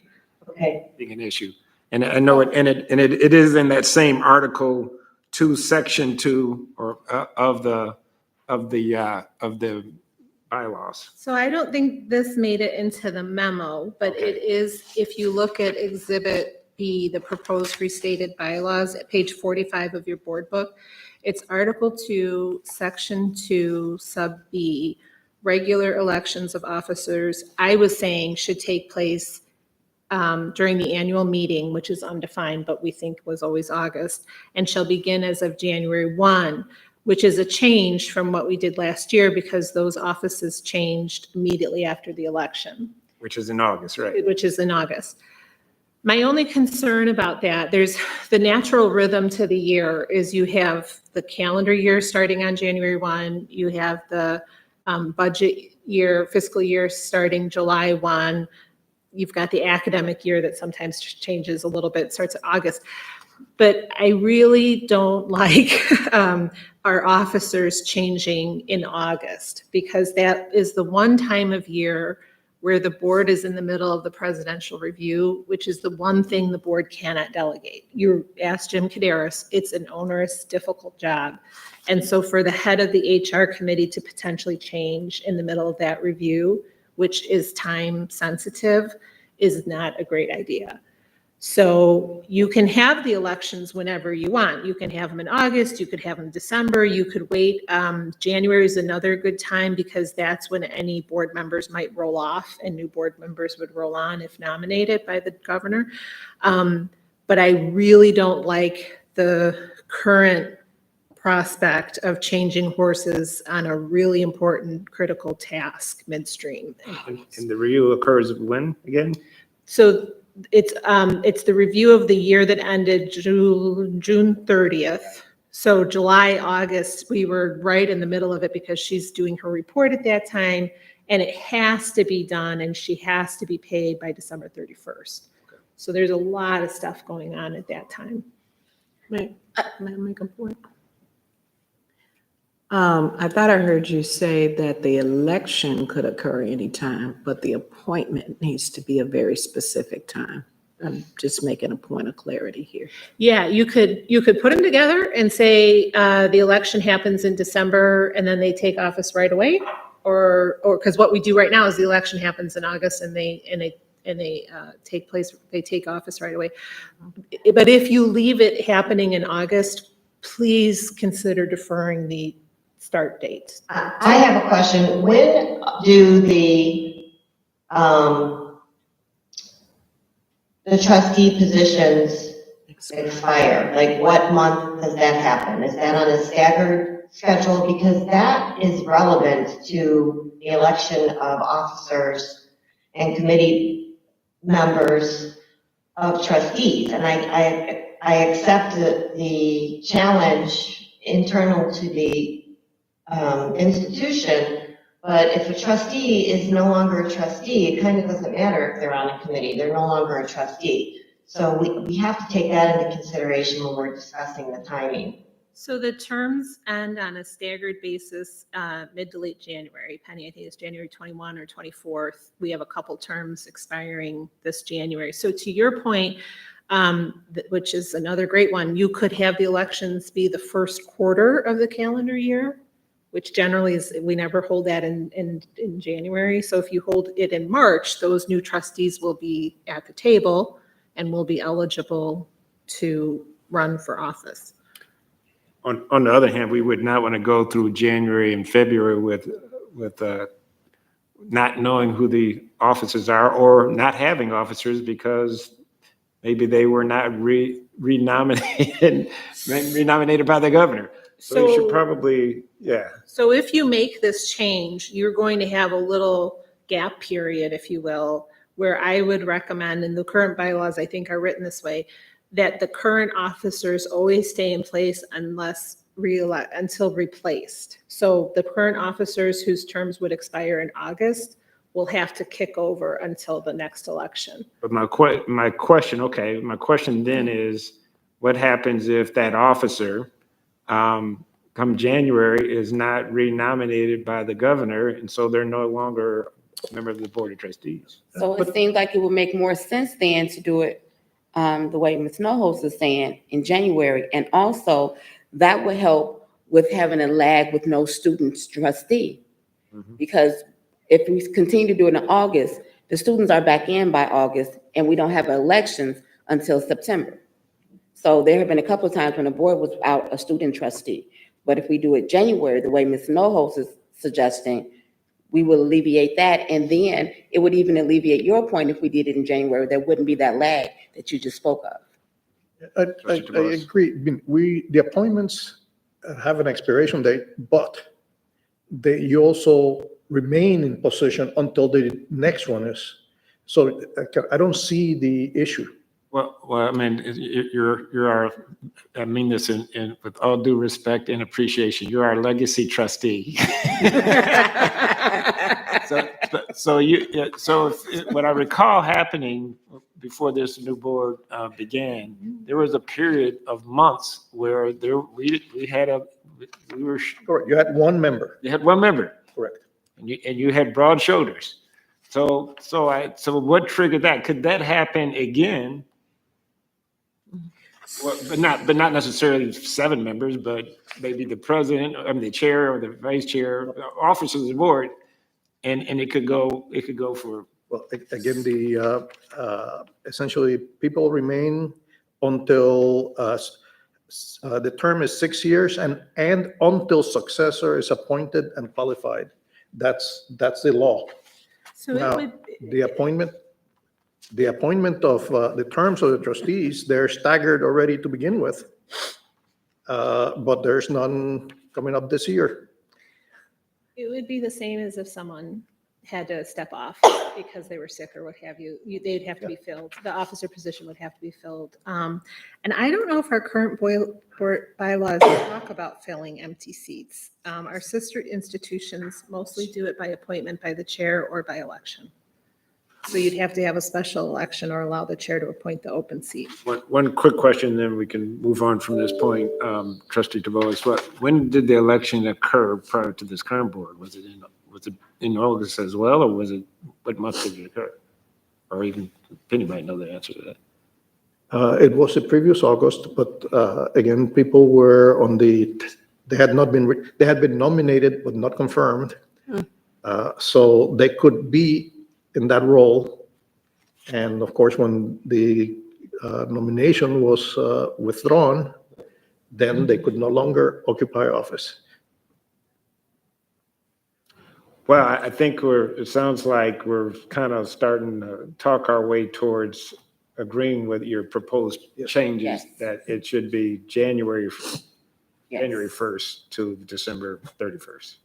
Okay. being an issue. And I know it is in that same Article 2, Section 2, or of the bylaws. So I don't think this made it into the memo, but Okay. it is, if you look at Exhibit B, the proposed restated bylaws, at page 45 of your board book, it's Article 2, Section 2, Sub B, regular elections of officers, I was saying should take place during the annual meeting, which is undefined, but we think was always August, and shall begin as of January 1, which is a change from what we did last year because those offices changed immediately after the election. Which is in August, right? Which is in August. My only concern about that, there's the natural rhythm to the year is you have the calendar year starting on January 1, you have the budget year, fiscal year starting July 1, you've got the academic year that sometimes changes a little bit, starts in August. But I really don't like our officers changing in August because that is the one time of year where the board is in the middle of the presidential review, which is the one thing the board cannot delegate. You asked Jim Kaderis, it's an onerous, difficult job. And so for the head of the HR committee to potentially change in the middle of that review, which is time sensitive, is not a great idea. So you can have the elections whenever you want. You can have them in August, you could have them in December, you could wait. January is another good time because that's when any board members might roll off and new board members would roll on if nominated by the governor. But I really don't like the current prospect of changing horses on a really important critical task midstream. And the review occurs when again? So it's the review of the year that ended June 30th. So July, August, we were right in the middle of it because she's doing her report at that time, and it has to be done, and she has to be paid by December 31st. So there's a lot of stuff going on at that time. May May I make a point? I thought I heard you say that the election could occur anytime, but the appointment needs to be a very specific time. I'm just making a point of clarity here. Yeah, you could put them together and say the election happens in December and then they take office right away, or because what we do right now is the election happens in August and they take office right away. But if you leave it happening in August, please consider deferring the start date. I have a question. When do the trustee positions expire? Like, what month does that happen? Is that on a staggered schedule? Because that is relevant to the election of officers and committee members of trustees. And I accept the challenge internal to the institution, but if a trustee is no longer a trustee, it kind of doesn't matter if they're on a committee. They're no longer a trustee. So we have to take that into consideration when we're discussing the timing. So the terms end on a staggered basis, mid to late January. Penny, I think it's January 21 or 24th. We have a couple terms expiring this January. So to your point, which is another great one, you could have the elections be the first quarter of the calendar year, which generally is, we never hold that in January. So if you hold it in March, those new trustees will be at the table and will be eligible to run for office. On the other hand, we would not want to go through January and February with not knowing who the officers are or not having officers because maybe they were not renominated by the governor. So you should probably, yeah. So if you make this change, you're going to have a little gap period, if you will, where I would recommend, and the current bylaws I think are written this way, that the current officers always stay in place until replaced. So the current officers whose terms would expire in August will have to kick over until the next election. But my question then is, what happens if that officer, come January, is not renominated by the governor, and so they're no longer a member of the Board of Trustees? So it seems like it would make more sense then to do it the way Ms. Nohos is saying in January. And also that would help with having a lag with no students trustee. Mhm. Because if we continue to do it in August, the students are back in by August and we don't have elections until September. So there have been a couple of times when the board was out a student trustee. But if we do it January, the way Ms. Nohos is suggesting, we will alleviate that. And then it would even alleviate your point if we did it in January. There wouldn't be that lag that you just spoke of. I agree. I mean, the appointments have an expiration date, but you also remain in position until the next one is. So I don't see the issue. Well, I mean, I mean this with all due respect and appreciation. You're our legacy trustee. So what I recall happening before this new board began, there was a period of months where we were. Correct. You had one member. You had one member. Correct. And you had broad shoulders. So what triggered that? Could that happen again? Well, but not necessarily 7 members, but maybe the president, the chair or the vice chair, officers of the board, and it could go for. Well, again, essentially people remain until the term is 6 years and until successor is appointed and qualified. That's the law. So Now, the appointment of the terms of the trustees, they're staggered already to begin with. but there's none coming up this year. It would be the same as if someone had to step off because they were sick or what have you. They'd have to be filled. The officer position would have to be filled. And I don't know if our current board bylaws talk about filling empty seats. Our sister institutions mostly do it by appointment by the chair or by election. So you'd have to have a special election or allow the chair to appoint the open seat. One quick question, then we can move on from this point. Trustee DeVos, when did the election occur prior to this current board? Was it in August as well, or what month did it occur? Or even Penny might know the answer to that. It was the previous August, but again, people were they had been nominated but not confirmed. So they could be in that role. And of course, when the nomination was withdrawn, then they could no longer occupy office. Well, I think it sounds like we're kind of starting to talk our way towards agreeing with your proposed changes, Yes. that it should be January Yes. 1st to December 31st.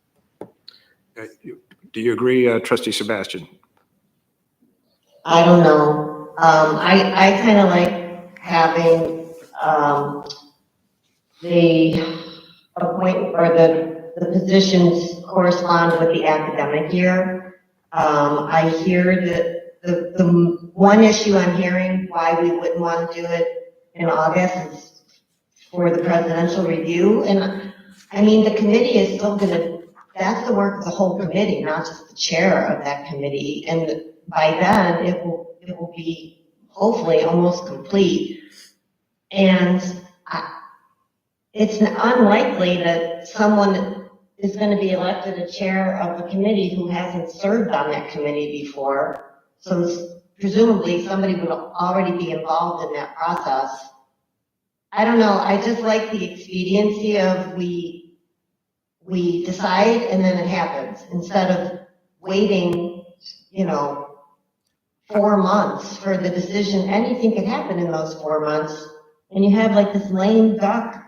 Do you agree, Trustee Sebastian? I don't know. I kind of like having, the appointment or the positions correspond with the academic year. I hear that the one issue I'm hearing why we wouldn't want to do it in August is for the presidential review. And I mean, the committee is still that's the work of the whole committee, not just the chair of that committee. And by then it will be hopefully almost complete. And it's unlikely that someone is going to be elected a chair of a committee who hasn't served on that committee before. So presumably somebody would already be involved in that process. I don't know. I just like the expediency of we decide and then it happens instead of waiting, 4 months for the decision. Anything could happen in those 4 months. And you have like this lame duck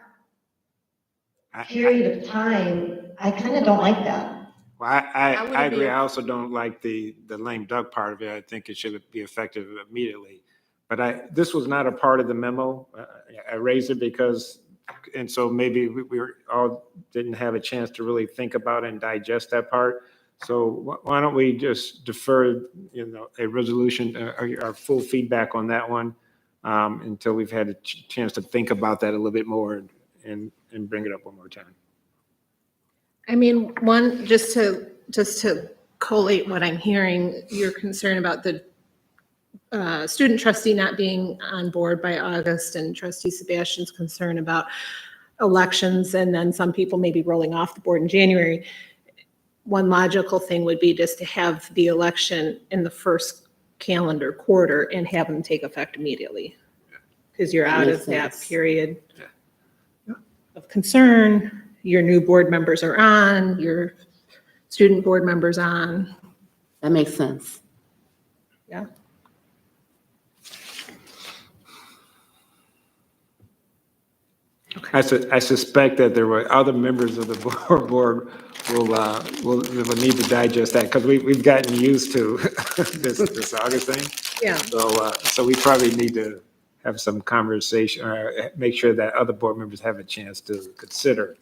period of time. I kind of don't like that. Well, I agree. I also don't like the lame duck part of it. I think it should be effective immediately. But this was not a part of the memo. I raised it because, and so maybe we all didn't have a chance to really think about and digest that part. So why don't we just defer, a resolution, our full feedback on that one until we've had a chance to think about that a little bit more and bring it up one more time. I mean, just to collate what I'm hearing, you're concerned about the student trustee not being on board by August, and Trustee Sebastian's concern about elections, and then some people maybe rolling off the board in January. One logical thing would be just to have the election in the first calendar quarter and have them take effect immediately. Because you're out of that period of concern. Your new board members are on, your student board members on. That makes sense. Yeah. I suspect that there were other members of the board will need to digest that because we've gotten used to this August thing. Yeah. So we probably need to have some conversation or make sure that other board members have a chance to consider.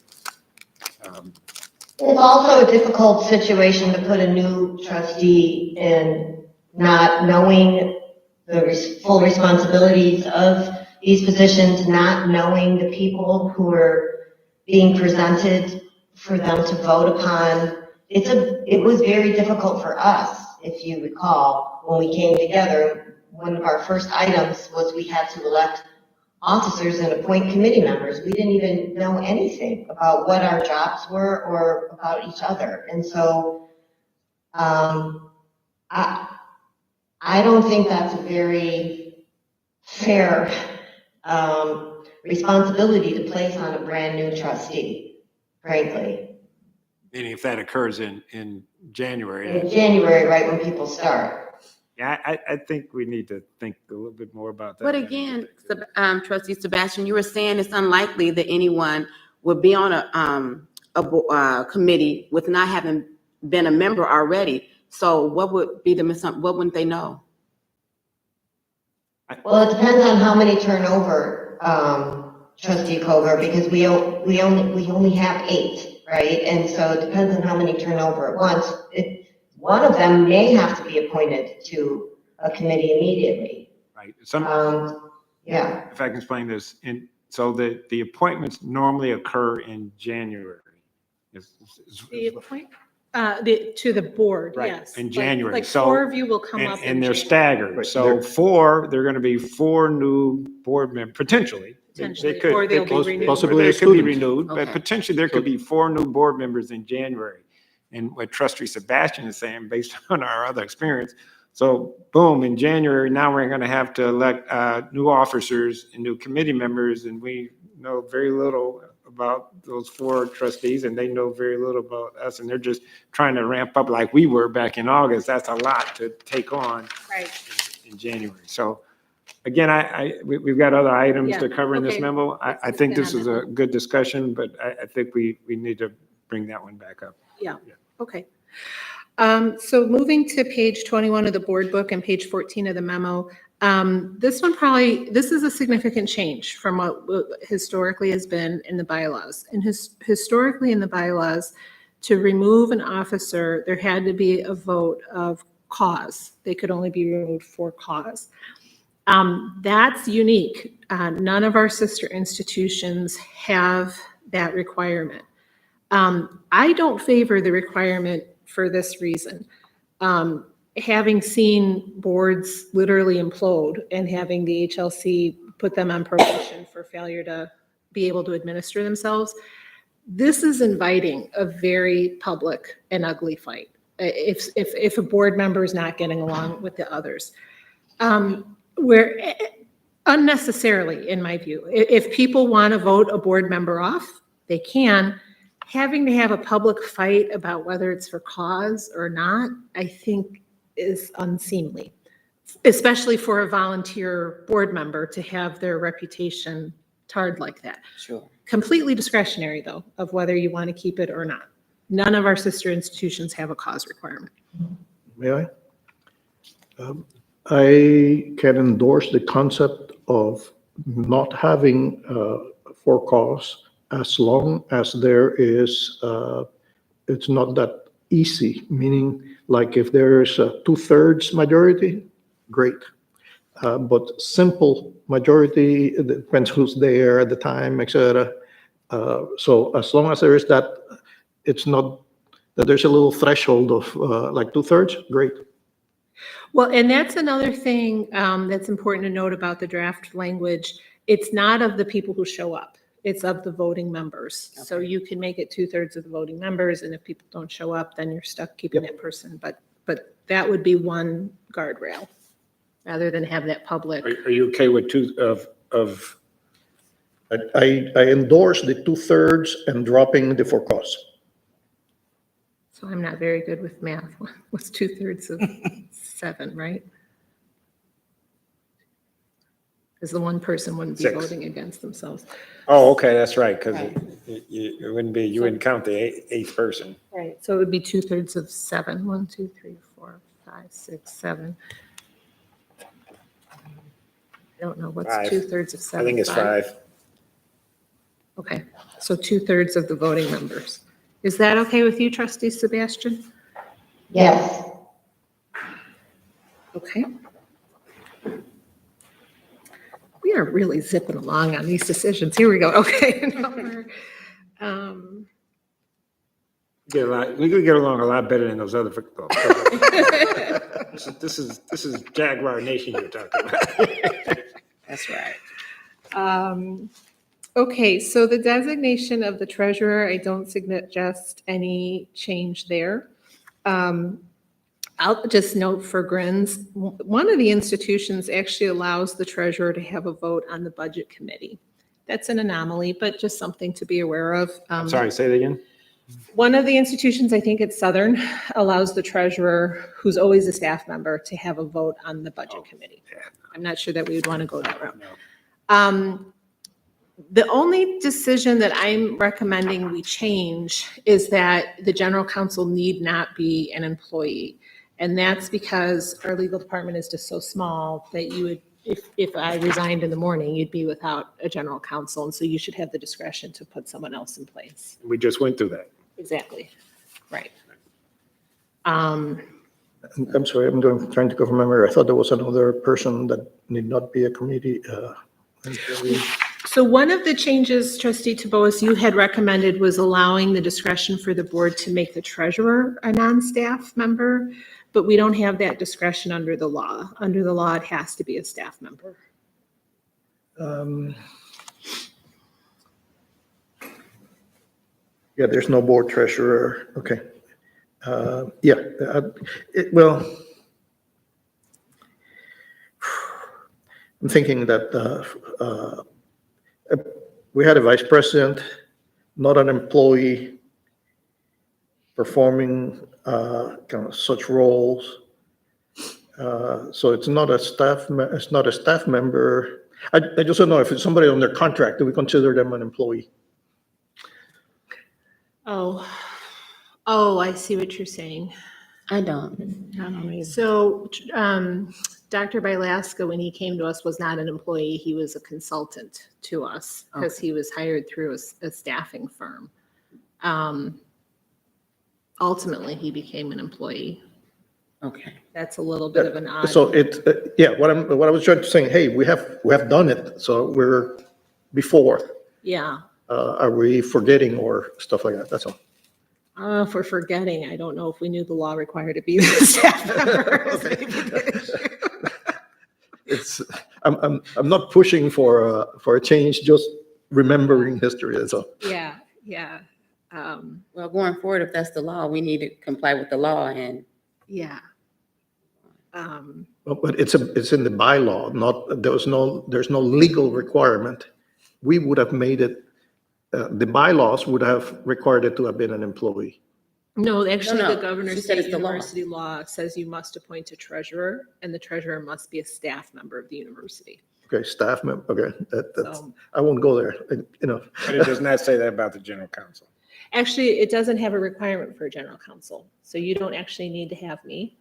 It's also a difficult situation to put a new trustee in, not knowing the full responsibilities of these positions, not knowing the people who are being presented for them to vote upon. It was very difficult for us, if you recall, when we came together. One of our first items was we had to elect officers and appoint committee members. We didn't even know anything about what our jobs were or about each other. And so I don't think that's a very fair responsibility to place on a brand new trustee, frankly. Meaning if that occurs in January. In January, right when people start. Yeah, I think we need to think a little bit more about that. But again, Trustee Sebastian, you were saying it's unlikely that anyone would be on a committee with not having been a member already. So what would be what wouldn't they know? Well, it depends on how many turnover, trustee Cover, because we only have 8, right? And so it depends on how many turnover at once. One of them may have to be appointed to a committee immediately. Right. Yeah. If I can explain this, and so the appointments normally occur in January. The appoint, to the board, Right, yes. in Like- January. Like So- 4 of you will come up. And in they're January. staggered. Right, So they're- there are going to be 4 new board members, potentially. Potentially, They could- or they'll they be could- renewed. Possibly They a could be student. renewed, but Okay. potentially there could be 4 new board members in January. And what Trustee Sebastian is saying, based on our other experience, so boom, in January, now we're going to have to elect new officers and new committee members, and we know very little about those 4 trustees, and they know very little about us, and they're just trying to ramp up like we were back in August. That's a lot to take on Right. in January. So again, we've got other items to Yeah, cover in this okay. memo. Let's I think stay this on is that a good discussion, but I think we need to bring that one back up. Okay. So moving to page 21 of the board book and page 14 of the memo, this is a significant change from what historically has been in the bylaws. And historically in the bylaws, to remove an officer, there had to be a vote of cause. They could only be removed for cause. That's unique. None of our sister institutions have that requirement. I don't favor the requirement for this reason. Having seen boards literally implode and having the HLC put them on probation for failure to be able to administer themselves, this is inviting a very public and ugly fight if a board member is not getting along with the others. Where unnecessarily, in my view, if people want to vote a board member off, they can. Having to have a public fight about whether it's for cause or not, I think is unseemly, especially for a volunteer board member to have their reputation tarred like that. Sure. Completely discretionary, though, of whether you want to keep it or not. None of our sister institutions have a cause requirement. May I? I can endorse the concept of not having for cause as long as there is, it's not that easy, meaning like if there is a 2/3 majority, great. But simple majority, it depends who's there at the time, etc. So as long as there is that, it's not that there's a little threshold of like 2/3, great. Well, and that's another thing that's important to note about the draft language. It's not of the people who show up. It's of the voting members. So you can make it 2/3 of the voting members, and if people don't show up, then you're stuck keeping that person. But that would be one guardrail, rather than have that public. Are you okay with I endorse the 2/3 and dropping the for cause. So I'm not very good with math. What's 2/3 of 7, right? Because the one person wouldn't be 6. voting against themselves. Oh, okay, that's right, because Right. it wouldn't be, you wouldn't count the 8th person. Right. So it would be 2/3 of 7. 1, 2, 3, 4, 5, 6, 7. I don't know, what's 5. 2/3 of 7? I think it's 5. Okay, so 2/3 of the voting members. Is that okay with you, Trustee Sebastian? Yes. Okay. We are really zipping along on these decisions. Here we go. Okay. We could get along a lot better than those other. This is Jaguar Nation you're talking about. That's right. Okay, so the designation of the treasurer, I don't suggest any change there. I'll just note for grins, one of the institutions actually allows the treasurer to have a vote on the budget committee. That's an anomaly, but just something to be aware of. I'm sorry, say that again? One of the institutions, I think it's Southern, allows the treasurer, who's always a staff member, to have a vote on the budget committee. I'm not sure that we would want to go that route. The only decision that I'm recommending we change is that the general counsel need not be an employee. And that's because our legal department is just so small that you would, if I resigned in the morning, you'd be without a general counsel. And so you should have the discretion to put someone else in place. We just went through that. Exactly, right. I'm sorry, trying to go from memory. I thought there was another person that need not be a committee employee. So one of the changes, Trustee Taboas, you had recommended was allowing the discretion for the board to make the treasurer a non-staff member, but we don't have that discretion under the law. Under the law, it has to be a staff member. Yeah, there's no board treasurer. Okay. Well, I'm thinking that we had a vice president, not an employee, performing kind of such roles. So it's not a staff member. I just don't know if it's somebody on their contract, do we consider them an employee? Oh, I see what you're saying. I don't. I don't either. So Dr. Bylaska, when he came to us, was not an employee. He was a consultant to us because he was hired through a staffing firm. Ultimately, he became an employee. Okay. That's a little bit of an odd. So what I was trying to say, hey, we have done it, so we're before. Yeah. Are we forgetting or stuff like that? That's all. If we're forgetting, I don't know if we knew the law required to be the staff members. I'm not pushing for a change, just remembering history. That's all. Yeah. Well, going forward, if that's the law, we need to comply with the law and. Yeah. But it's in the bylaw. There's no legal requirement. We would have made it. The bylaws would have required it to have been an employee. No, actually, No. the governor's She said state it's the law. university law says you must appoint a treasurer, and the treasurer must be a staff member of the university. Okay, staff member. Okay, that's. So- I won't go there. But it does not say that about the general counsel. Actually, it doesn't have a requirement for a general counsel, so you don't actually need to have me.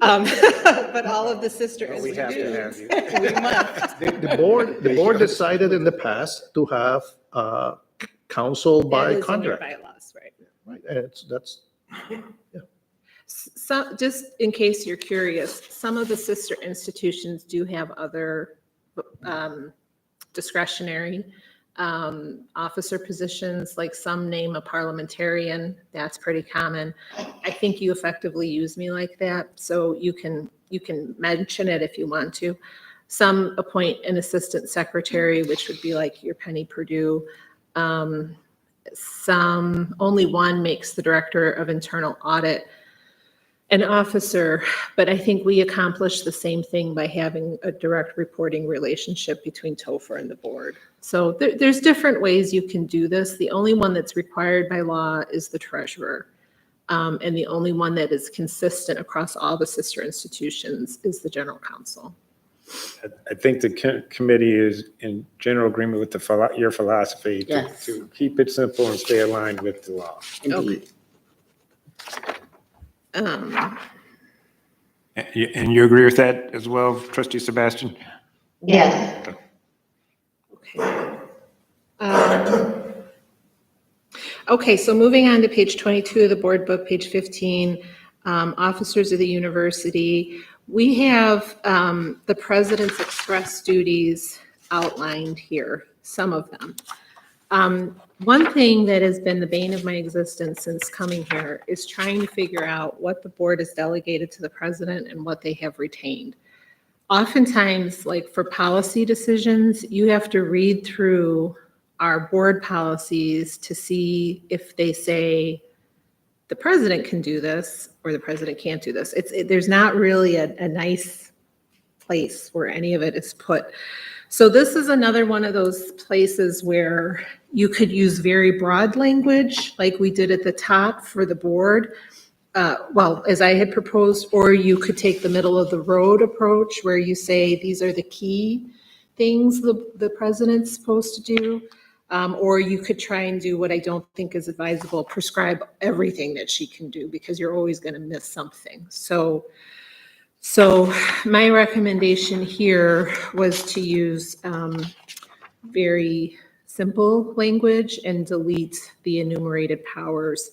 But all of the sister But we have to have you. institutions, we must. The board decided in the past to have counsel That by is in your contract. bylaws, right? Right, and that's. So, just in case you're curious, some of the sister institutions do have other discretionary officer positions, like some name a parliamentarian. That's pretty common. I think you effectively use me like that, so you can mention it if you want to. Some appoint an assistant secretary, which would be like your Penny Purdue. Only one makes the director of internal audit an officer, but I think we accomplish the same thing by having a direct reporting relationship between TOFR and the board. So there's different ways you can do this. The only one that's required by law is the treasurer. And the only one that is consistent across all the sister institutions is the general counsel. I think the committee is in general agreement with your philosophy Yes. to keep it simple and stay aligned with the law. Indeed. And you agree with that as well, Trustee Sebastian? Yes. Okay. Okay, so moving on to page 22 of the board book, page 15, officers of the university. We have the president's express duties outlined here, some of them. One thing that has been the bane of my existence since coming here is trying to figure out what the board has delegated to the president and what they have retained. Oftentimes, like for policy decisions, you have to read through our board policies to see if they say the president can do this or the president can't do this. There's not really a nice place where any of it is put. So this is another one of those places where you could use very broad language, like we did at the top for the board. Well, as I had proposed, or you could take the middle of the road approach where you say, these are the key things the president's supposed to do. Or you could try and do what I don't think is advisable, prescribe everything that she can do, because you're always going to miss something. So my recommendation here was to use very simple language and delete the enumerated powers.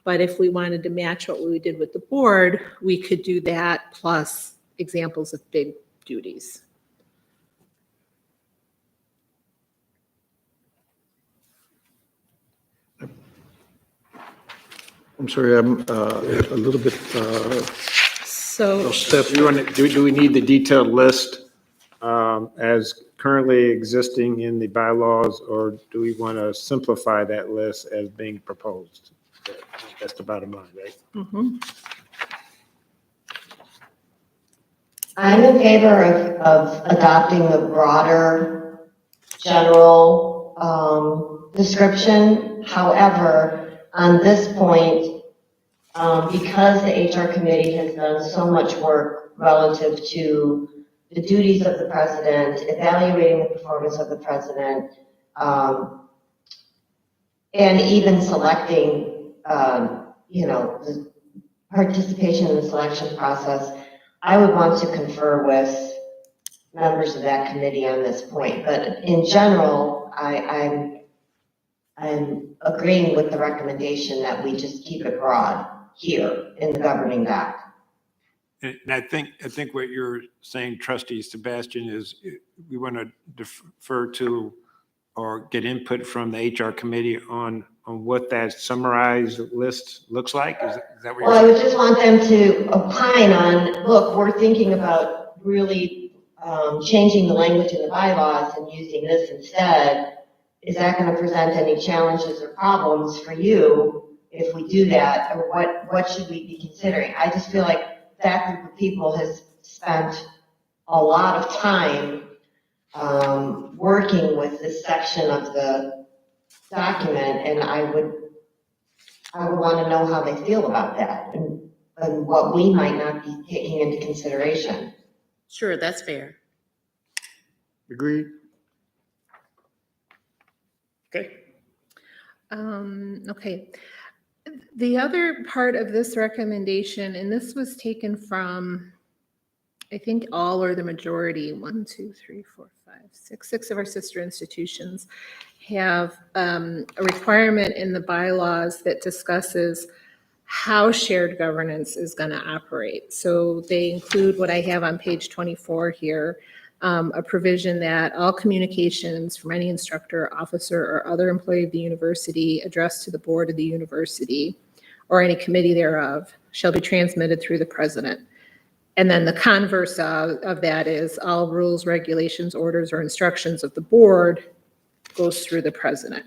But if we wanted to match what we did with the board, we could do that plus examples of big duties. I'm sorry, I'm a little bit So step. Do we need the detailed list as currently existing in the bylaws, or do we want to simplify that list as being proposed? That's the bottom line, right? mhm. I'm in favor of adopting the broader general description. However, on this point, because the HR committee has done so much work relative to the duties of the president, evaluating the performance of the president, and even selecting, the participation in the selection process, I would want to confer with members of that committee on this point. But in general, I'm agreeing with the recommendation that we just keep it broad here in the governing doc. And I think what you're saying, Trustee Sebastian, is we want to defer to or get input from the HR committee on what that summarized list looks like? Is that what Well, I you're would just want them to opine on, look, we're thinking about really changing the language in the bylaws and using this instead. Is that going to present any challenges or problems for you if we do that? Or what should we be considering? I just feel like that group of people has spent a lot of time working with this section of the document, and I would want to know how they feel about that and what we might not be taking into consideration. Sure, that's fair. agreed? Okay. Okay. The other part of this recommendation, and this was taken from, I think all or the majority, 1, 2, 3, 4, 5, 6 of our sister institutions have a requirement in the bylaws that discusses how shared governance is going to operate. So they include what I have on page 24 here, a provision that all communications from any instructor, officer, or other employee of the university addressed to the board of the university or any committee thereof shall be transmitted through the president. And then the converse of that is all rules, regulations, orders, or instructions of the board goes through the president.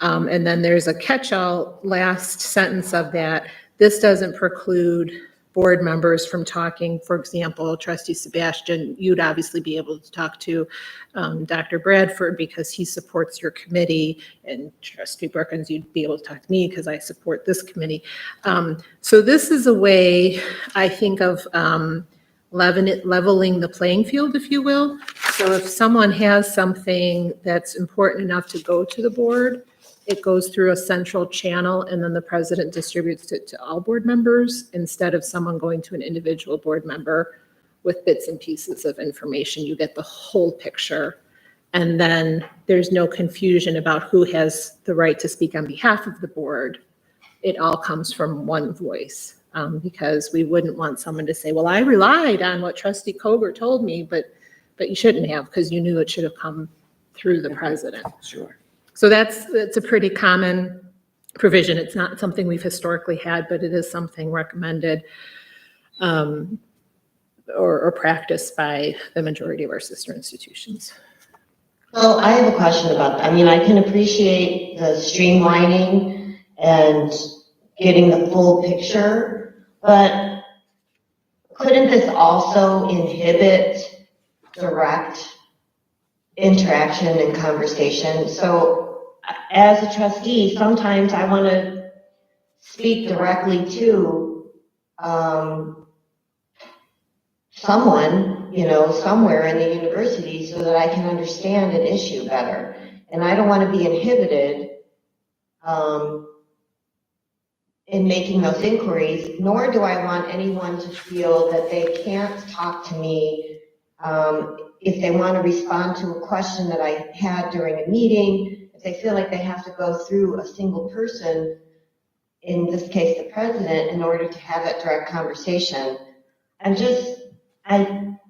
And then there's a catch-all last sentence of that. This doesn't preclude board members from talking. For example, Trustee Sebastian, you'd obviously be able to talk to Dr. Bradford because he supports your committee, and Trustee Brookins, you'd be able to talk to me because I support this committee. So this is a way, I think, of leveling the playing field, if you will. So if someone has something that's important enough to go to the board, it goes through a central channel, and then the president distributes it to all board members instead of someone going to an individual board member with bits and pieces of information. You get the whole picture, and then there's no confusion about who has the right to speak on behalf of the board. It all comes from one voice, because we wouldn't want someone to say, well, I relied on what Trustee Koger told me, but you shouldn't have, because you knew it should have come through the president. Sure. So that's a pretty common provision. It's not something we've historically had, but it is something recommended or practiced by the majority of our sister institutions. So I have a question about that. I mean, I can appreciate the streamlining and getting the full picture, but couldn't this also inhibit direct interaction and conversation? So as a trustee, sometimes I want to speak directly to someone, somewhere in the university so that I can understand an issue better. And I don't want to be inhibited in making those inquiries, nor do I want anyone to feel that they can't talk to me if they want to respond to a question that I had during a meeting, if they feel like they have to go through a single person, in this case the president, in order to have that direct conversation.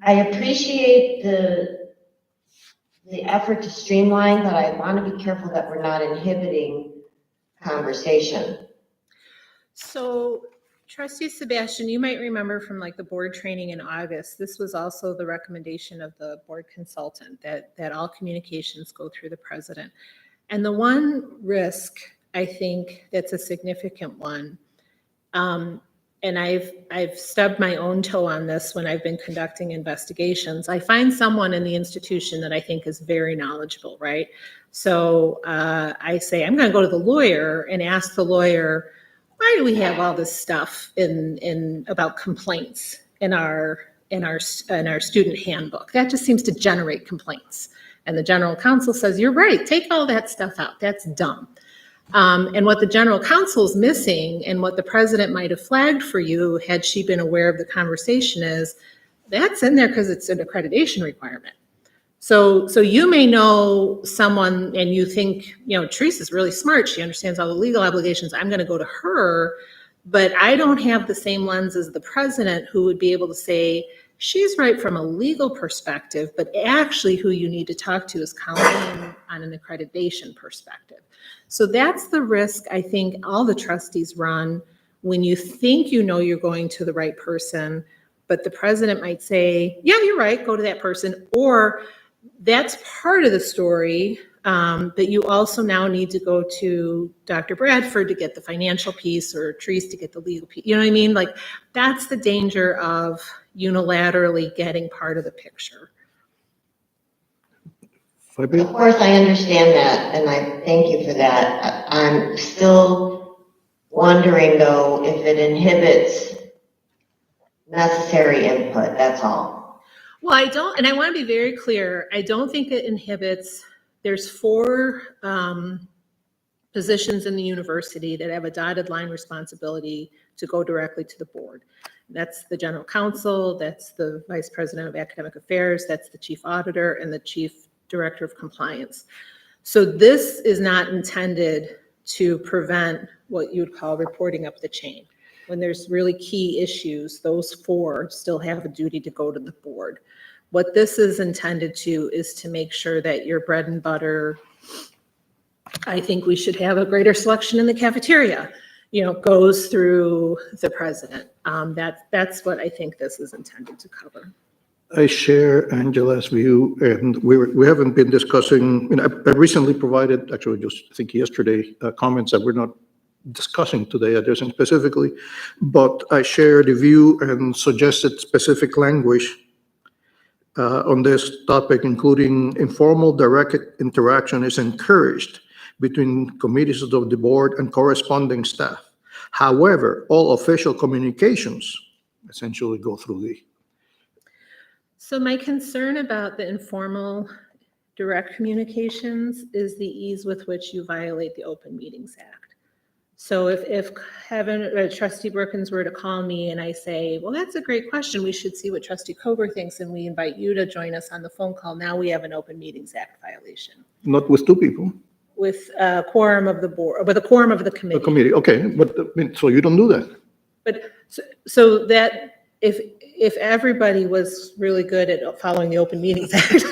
I appreciate the effort to streamline, but I want to be careful that we're not inhibiting conversation. So Trustee Sebastian, you might remember from like the board training in August, this was also the recommendation of the board consultant that all communications go through the president. And the one risk, I think that's a significant one, and I've stubbed my own toe on this when I've been conducting investigations. I find someone in the institution that I think is very knowledgeable, right? So I say, I'm going to go to the lawyer and ask the lawyer, why do we have all this stuff in about complaints in our student handbook? That just seems to generate complaints. And the general counsel says, you're right, take all that stuff out. That's dumb. And what the general counsel is missing, and what the president might have flagged for you had she been aware of the conversation, is that's in there because it's an accreditation requirement. So you may know someone and you think, Teresa's really smart. She understands all the legal obligations. I'm going to go to her, but I don't have the same lens as the president who would be able to say, she's right from a legal perspective, but actually who you need to talk to is Colleen on an accreditation perspective. So that's the risk I think all the trustees run when you think you're going to the right person, but the president might say, yeah, you're right, go to that person. Or that's part of the story, but you also now need to go to Dr. Bradford to get the financial piece, or Therese to get the legal piece. You know what I mean? Like, that's the danger of unilaterally getting part of the picture. Of course, I understand that, and I thank you for that. I'm still wondering, though, if it inhibits necessary input, that's all. Well, I don't, and I want to be very clear, I don't think it inhibits, there's 4 positions in the university that have a dotted line responsibility to go directly to the board. That's the general counsel, that's the vice president of academic affairs, that's the chief auditor, and the chief director of compliance. So this is not intended to prevent what you would call reporting up the chain. When there's really key issues, those 4 still have a duty to go to the board. What this is intended to is to make sure that your bread and butter, I think we should have a greater selection in the cafeteria, goes through the president. That's what I think this is intended to cover. I share Angela's view, and we haven't been discussing, I recently provided, actually just I think yesterday, comments that we're not discussing today, addressing specifically, but I share the view and suggested specific language on this topic, including informal direct interaction is encouraged between committees of the board and corresponding staff. However, all official communications essentially go through the. So my concern about the informal direct communications is the ease with which you violate the Open Meetings Act. So if Trustee Brookins were to call me and I say, well, that's a great question, we should see what Trustee Kober thinks, and we invite you to join us on the phone call, now we have an Open Meetings Act violation. Not with 2 people. With a quorum of the board, with a quorum of the committee. The committee, okay, but so you don't do that. But so that if everybody was really good at following the Open Meetings Act,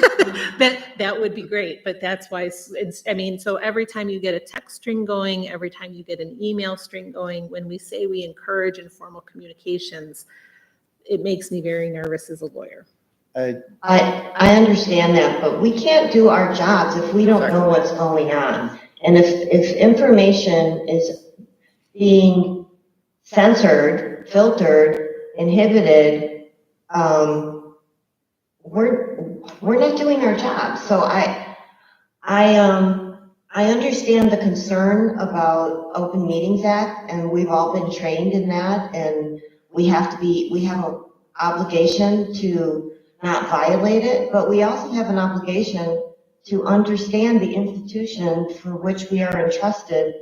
that would be great. But that's why so every time you get a text string going, every time you get an email string going, when we say we encourage informal communications, it makes me very nervous as a lawyer. I understand that, but we can't do our jobs if we don't know what's going on. And if information is being censored, filtered, inhibited, we're not doing our job. So I understand the concern about Open Meetings Act, and we've all been trained in that, and we have an obligation to not violate it, but we also have an obligation to understand the institution for which we are entrusted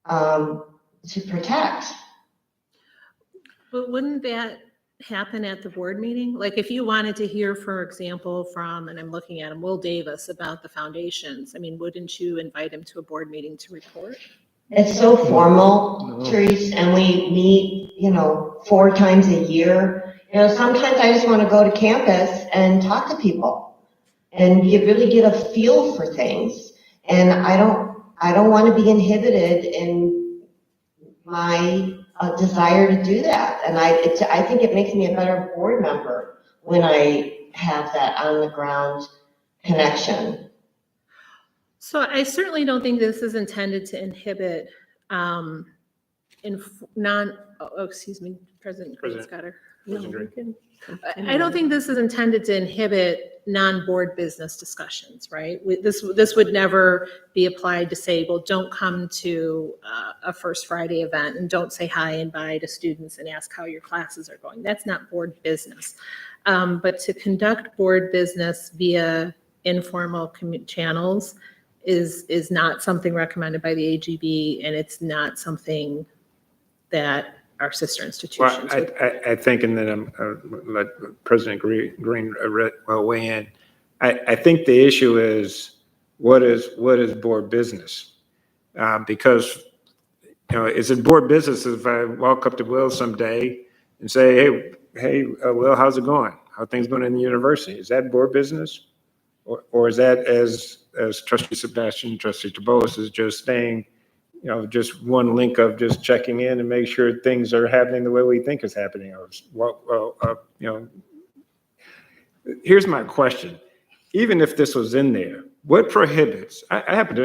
to protect. But wouldn't that happen at the board meeting? Like if you wanted to hear, for example, from, and I'm looking at him, Will Davis about the foundations, I mean, wouldn't you invite him to a board meeting to report? It's so formal, No. Therese, and we meet, 4 times a year. Sometimes I just want to go to campus and talk to people. And you really get a feel for things. And I don't want to be inhibited in my desire to do that. And I think it makes me a better board member when I have that on the ground connection. So I certainly don't think this is intended to inhibit, excuse me, President Scudder. President Green. I don't think this is intended to inhibit non-board business discussions, right? This would never be applied to say, well, don't come to a First Friday event and don't say hi and bye to students and ask how your classes are going. That's not board business. But to conduct board business via informal channels is not something recommended by the AGB, and it's not something that our sister Well, institutions would. I think, and then let President Green weigh in. I think the issue is what is board business? Because is it board business if I walk up to Will someday and say, hey, Will, how's it going? How are things going in the university? Is that board business, or is that as Trustee Sebastian, Trustee Tabos is just saying, just one link of just checking in and make sure things are happening the way we think is happening. Here's my question. Even if this was in there, what prohibits, I happen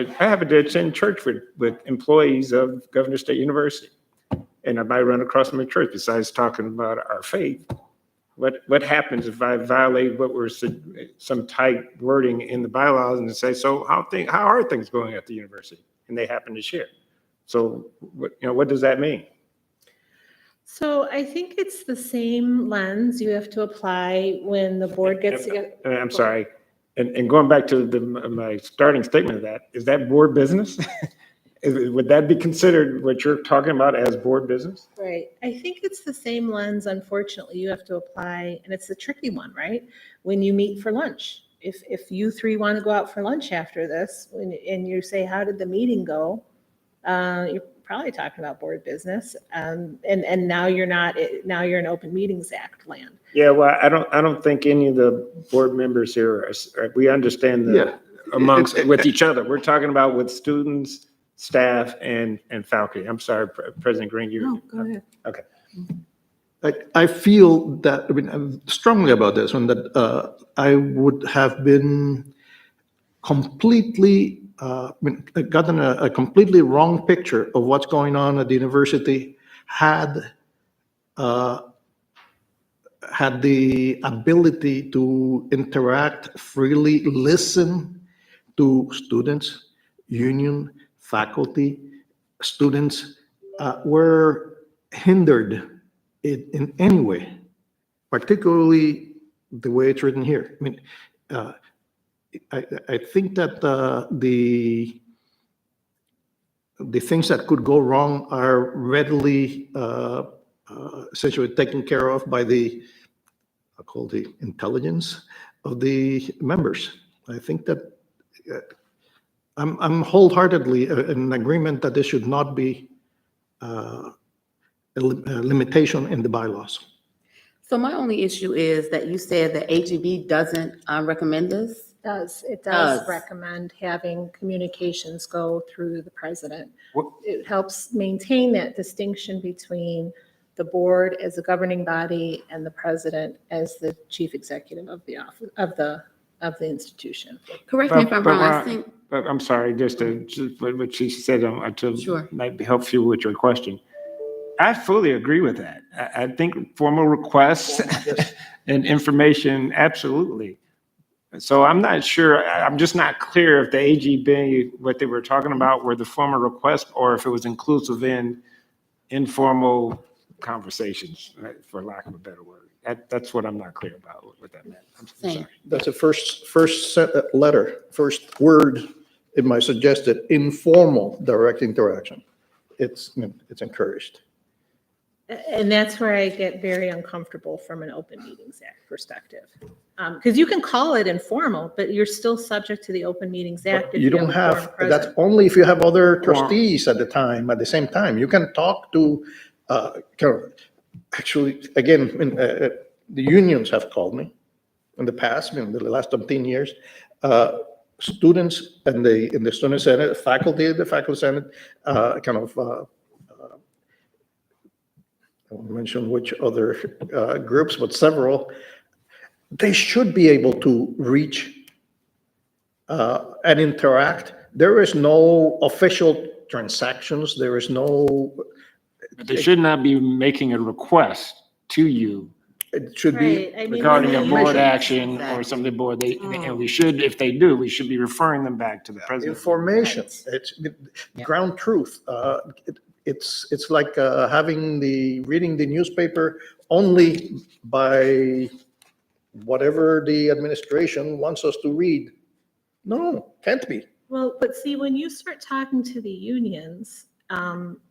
to attend church with employees of Governor State University, and I might run across them at church besides talking about our faith. What happens if I violate what were some tight wording in the bylaws and say, so how are things going at the university? And they happen to share. So what does that mean? So I think it's the same lens you have to apply when the board gets together. I'm sorry. And going back to my starting statement of that, is that board business? Would that be considered what you're talking about as board business? Right. I think it's the same lens, unfortunately, you have to apply, and it's a tricky one, right? When you meet for lunch. If you three want to go out for lunch after this, and you say, how did the meeting go? You're probably talking about board business. And now you're not, now you're in Open Meetings Act land. Yeah, well, I don't think any of the board members here, we understand Yeah. amongst with each other. We're talking about with students, staff, and faculty. I'm sorry, President Green, No, go ahead. Okay. I feel that, strongly about this one, that I would have been completely, gotten a completely wrong picture of what's going on at the university had the ability to interact freely, listen to students, union, faculty, students, were hindered in any way, particularly the way it's written here. I think that the things that could go wrong are readily essentially taken care of by I'll call the intelligence of the members. I think that I'm wholeheartedly in agreement that there should not be a limitation in the bylaws. So my only issue is that you said that AGB doesn't recommend this. It does Does. recommend having communications go through the president. What- It helps maintain that distinction between the board as a governing body and the president as the chief executive of the office of the institution. Correct me if I'm wrong, I think, But I'm sorry, just what she said, Sure. might help you with your question. I fully agree with that. I think formal requests and information, absolutely. So I'm not sure, I'm just not clear if the AGB, what they were talking about were the formal requests or if it was inclusive in informal conversations, right, for lack of a better word. That's what I'm not clear about, what that meant. I'm Same. sorry. That's the first letter, first word in my suggested informal direct interaction. It's encouraged. And that's where I get very uncomfortable from an Open Meetings Act perspective. Because you can call it informal, but you're still subject to the Open Meetings Act. But if you don't a have, quorum that's present. only if you have other trustees at the same time. You can talk to, actually, again, the unions have called me in the past, in the last 15 years. Students in the student senate, faculty at the faculty senate, I won't mention which other groups, but several, they should be able to reach and interact. There is no official transactions. There is no, But they should not be making a request to you it should be, Right, I mean, regarding a when board they- action or something, board, and we should, if they do, we should be referring them back to the president. information. It's ground truth. It's like reading the newspaper only by whatever the administration wants us to read. No, can't be. Well, but see, when you start talking to the unions,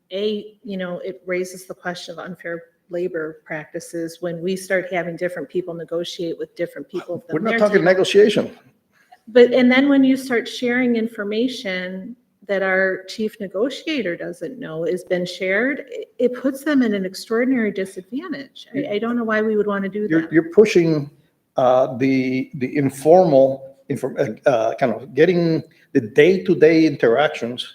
it raises the question of unfair labor practices when we start having different people negotiate with different people. We're not talking negotiation. But, and then when you start sharing information that our chief negotiator doesn't know has been shared, it puts them in an extraordinary disadvantage. I don't know why we would want to do that. You're pushing the informal, kind of getting the day-to-day interactions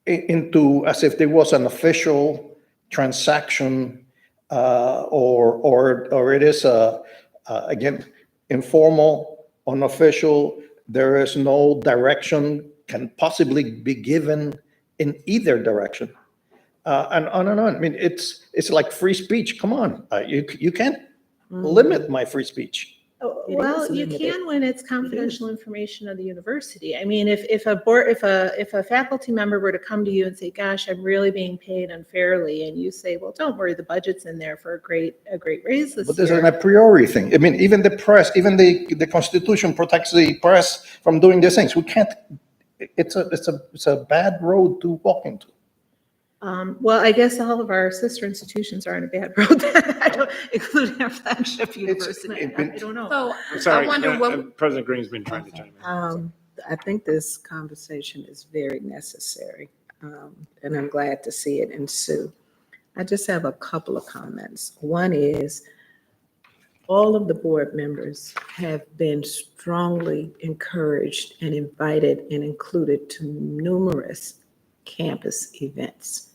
into as if there was an official transaction, or it is again informal, unofficial. There is no direction can possibly be given in either direction, and on and on. I mean, it's like free speech. Come on, you can't limit my free speech. Oh, It well, is you limited. can when it's confidential information of the university. I mean, if a faculty member were to come to you and say, gosh, I'm really being paid unfairly, and you say, well, don't worry, the budget's in there for a great raise this But this is an year. a priori thing. I mean, even the press, even the Constitution protects the press from doing these things. We can't, it's a bad road to walk into. Well, I guess all of our sister institutions are on a bad road, I don't, including our flagship university. I don't know. So I'm sorry, I wonder what, President Green's been trying to chime in. I think this conversation is very necessary, and I'm glad to see it ensue. I just have a couple of comments. One is, all of the board members have been strongly encouraged and invited and included to numerous campus events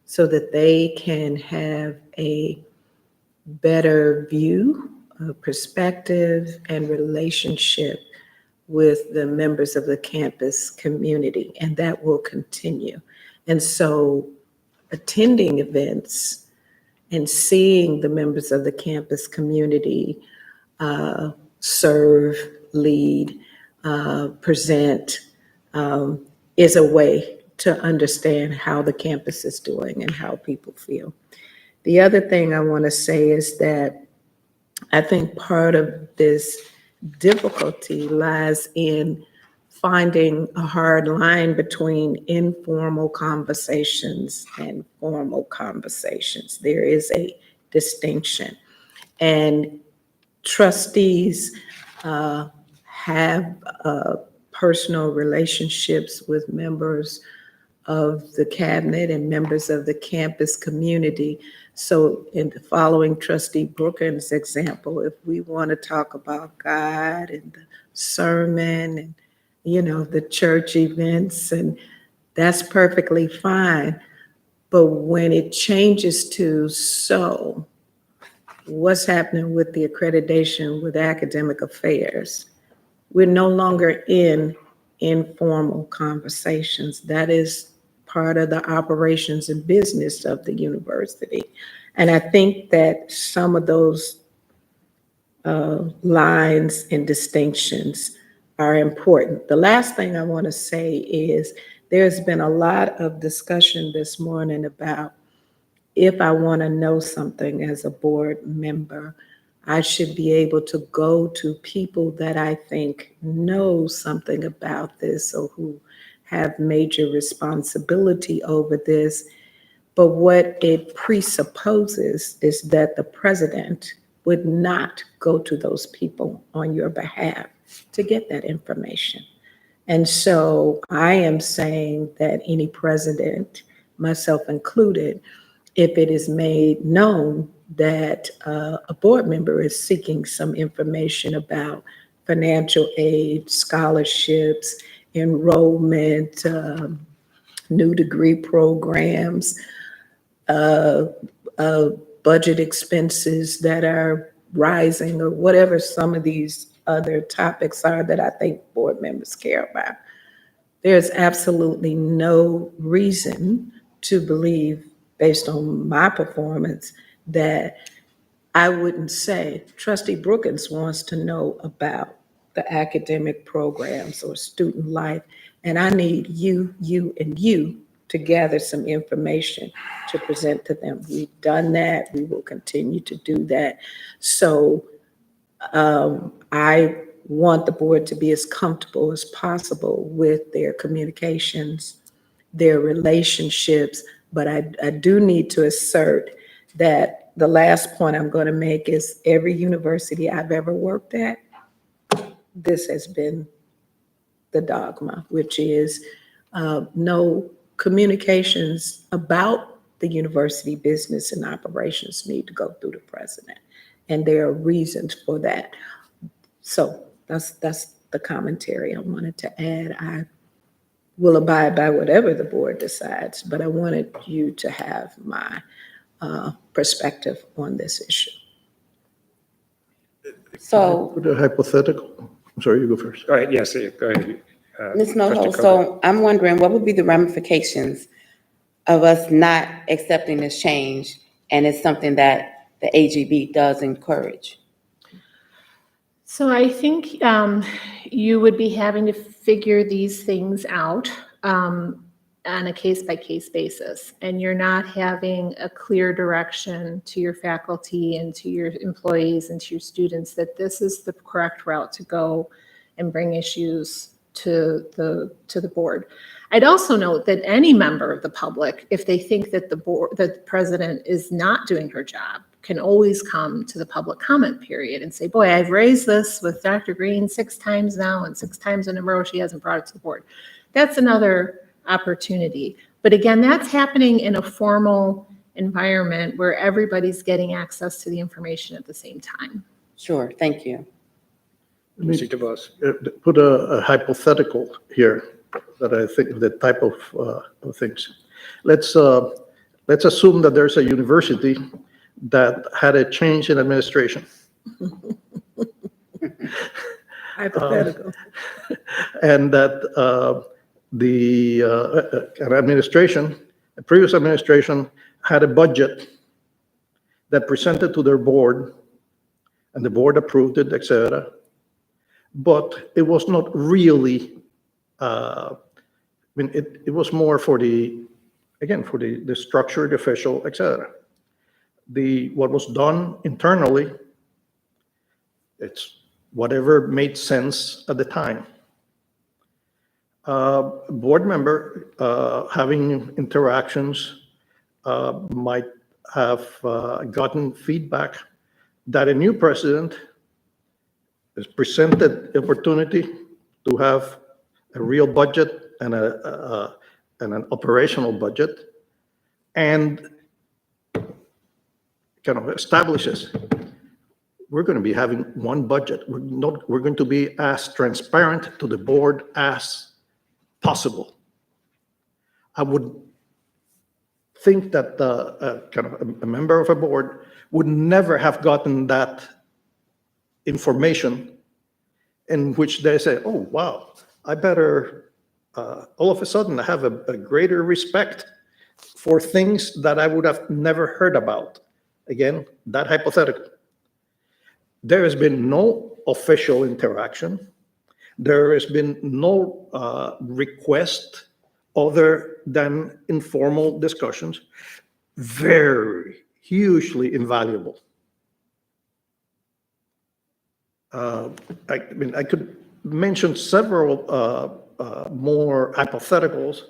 so that they can have a better view, perspective, and relationship with the members of the campus community, and that will continue. And so attending events and seeing the members of the campus community serve, lead, present, is a way to understand how the campus is doing and how people feel. The other thing I want to say is that I think part of this difficulty lies in finding a hard line between informal conversations and formal conversations. There is a distinction. And trustees have personal relationships with members of the cabinet and members of the campus community. So in the following Trustee Brooken's example, if we want to talk about God and the sermon and, the church events, and that's perfectly fine. But when it changes to, so what's happening with the accreditation with academic affairs? We're no longer in informal conversations. That is part of the operations and business of the university. And I think that some of those lines and distinctions are important. The last thing I want to say is there's been a lot of discussion this morning about if I want to know something as a board member, I should be able to go to people that I think know something about this or who have major responsibility over this. But what it presupposes is that the president would not go to those people on your behalf to get that information. And so I am saying that any president, myself included, if it is made known that a board member is seeking some information about financial aid, scholarships, enrollment, new degree programs, budget expenses that are rising, or whatever some of these other topics are that I think board members care about. There's absolutely no reason to believe, based on my performance, that I wouldn't say Trustee Brookins wants to know about the academic programs or student life, and I need you, and you to gather some information to present to them. We've done that. We will continue to do that. So I want the board to be as comfortable as possible with their communications, their relationships, but I do need to assert that the last point I'm going to make is every university I've ever worked at, this has been the dogma, which is no communications about the university business and operations need to go through the president. And there are reasons for that. So that's the commentary I wanted to add. I will abide by whatever the board decides, but I wanted you to have my perspective on this issue. So, Put a hypothetical. I'm sorry, you go first. All right, yes, go ahead. Ms. Noho, Trustee Koger. so I'm wondering what would be the ramifications of us not accepting this change, and it's something that the AGB does encourage? So I think you would be having to figure these things out on a case-by-case basis, and you're not having a clear direction to your faculty and to your employees and to your students that this is the correct route to go and bring issues to the board. I'd also note that any member of the public, if they think that the president is not doing her job, can always come to the public comment period and say, boy, I've raised this with Dr. Green 6 times now, and 6 times in a row she hasn't brought it to the board. That's another opportunity. But again, that's happening in a formal environment where everybody's getting access to the information at the same time. Sure, thank you. Mr. DeVos. Put a hypothetical here that I think the type of things. Let's assume that there's a university that had a change in administration. Hypothetical. And that an administration, a previous administration, had a budget that presented to their board, and the board approved it, et cetera. But it was not really, it was more for the structured official, et cetera. What was done internally, it's whatever made sense at the time. Board member having interactions might have gotten feedback that a new president is presented the opportunity to have a real budget and an operational budget, and kind of establishes we're going to be having one budget. We're going to be as transparent to the board as possible. I would think that kind of a member of a board would never have gotten that information in which they say, oh, wow, I better all of a sudden I have a greater respect for things that I would have never heard about. Again, that hypothetical. There has been no official interaction. There has been no request other than informal discussions. Very hugely invaluable. I mean, I could mention several more hypotheticals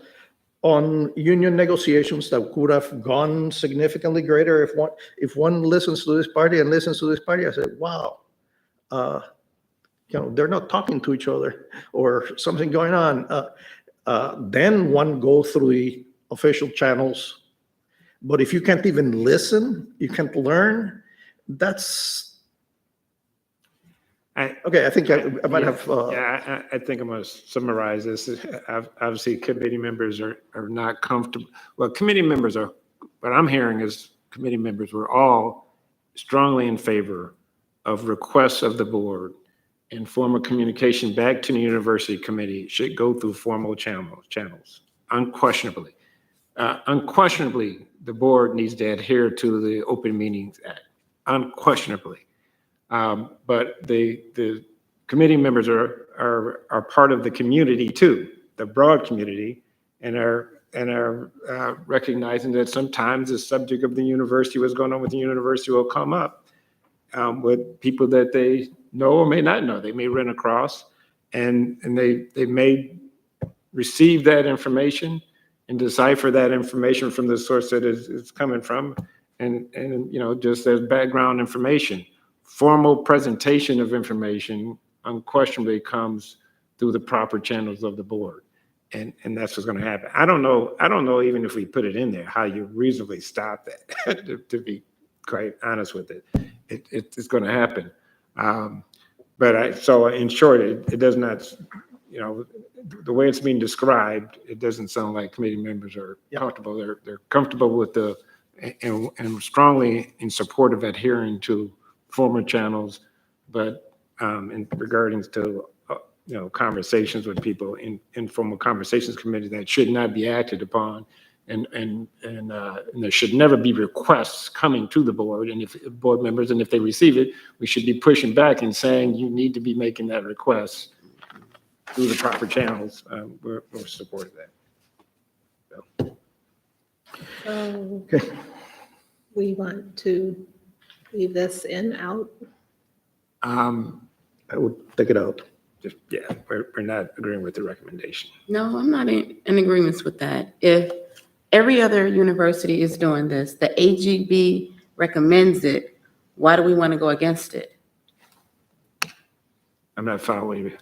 on union negotiations that could have gone significantly greater if one listens to this party and listens to this party. I said, wow, they're not talking to each other or something going on. Then one goes through the official channels. But if you can't even listen, you can't learn, that's okay. I think I might have. I think I'm going to summarize this. Obviously, committee members are not comfortable. Well, committee members are, what I'm hearing is committee members were all strongly in favor of requests of the board, and formal communication back to the university committee should go through formal channels, unquestionably. Unquestionably, the board needs to adhere to the Open Meetings Act, unquestionably. But the committee members are part of the community too, the broad community, and are recognizing that sometimes the subject of the university, what's going on with the university, will come up with people that they know or may not know. They may run across, and they may receive that information and decipher that information from the source that it's coming from, and just as background information. Formal presentation of information unquestionably comes through the proper channels of the board, and that's what's going to happen. I don't know even if we put it in there how you reasonably stop that. to be quite honest with it, it's going to happen. So in short, it does not. The way it's being described, it doesn't sound like committee members are comfortable. They're comfortable with and strongly in support of adhering to former channels, but in regarding to conversations with people in informal conversations committee, that should not be acted upon, and there should never be requests coming to the board, and if board members, and if they receive it, we should be pushing back and saying you need to be making that request through the proper channels. We're supportive of that. So Okay. we want to leave this in, out? I would take it out. We're not agreeing with the recommendation. No, I'm not in agreement with that. If every other university is doing this, the AGB recommends it, why do we want to go against it? I'm not following you.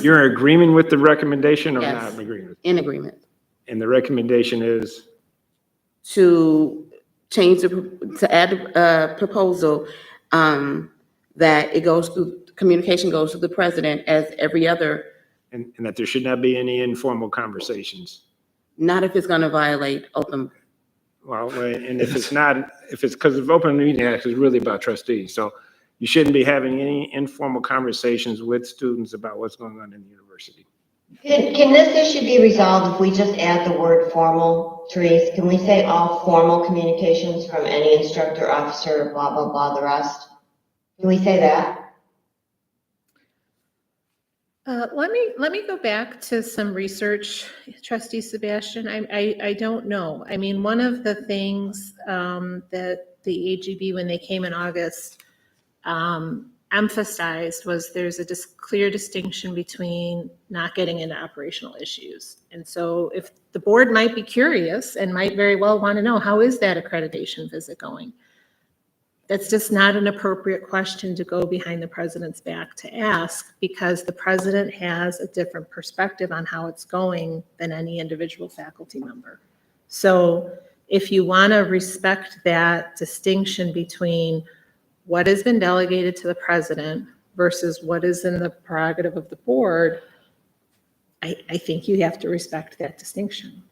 You're in agreement with the recommendation or Yes. not in agreement? in agreement And the recommendation is? to add a proposal that it goes through, communication goes to the president as every other, And that there should not be any informal conversations. not if it's going to violate open. Well, and if it's because of Open Meeting Act is really about trustees. So you shouldn't be having any informal conversations with students about what's going on in the university. Can this issue be resolved if we just add the word formal, Therese? Can we say all formal communications from any instructor, officer, blah, blah, blah, the rest? Can we say that? Let me go back to some research, Trustee Sebastian. I don't know. I mean, one of the things that the AGB, when they came in August, emphasized was there's a clear distinction between not getting into operational issues. And so if the board might be curious and might very well want to know, how is that accreditation visit going? That's just not an appropriate question to go behind the president's back to ask, because the president has a different perspective on how it's going than any individual faculty member. So if you want to respect that distinction between what has been delegated to the president versus what is in the prerogative of the board, I think you have to respect that distinction.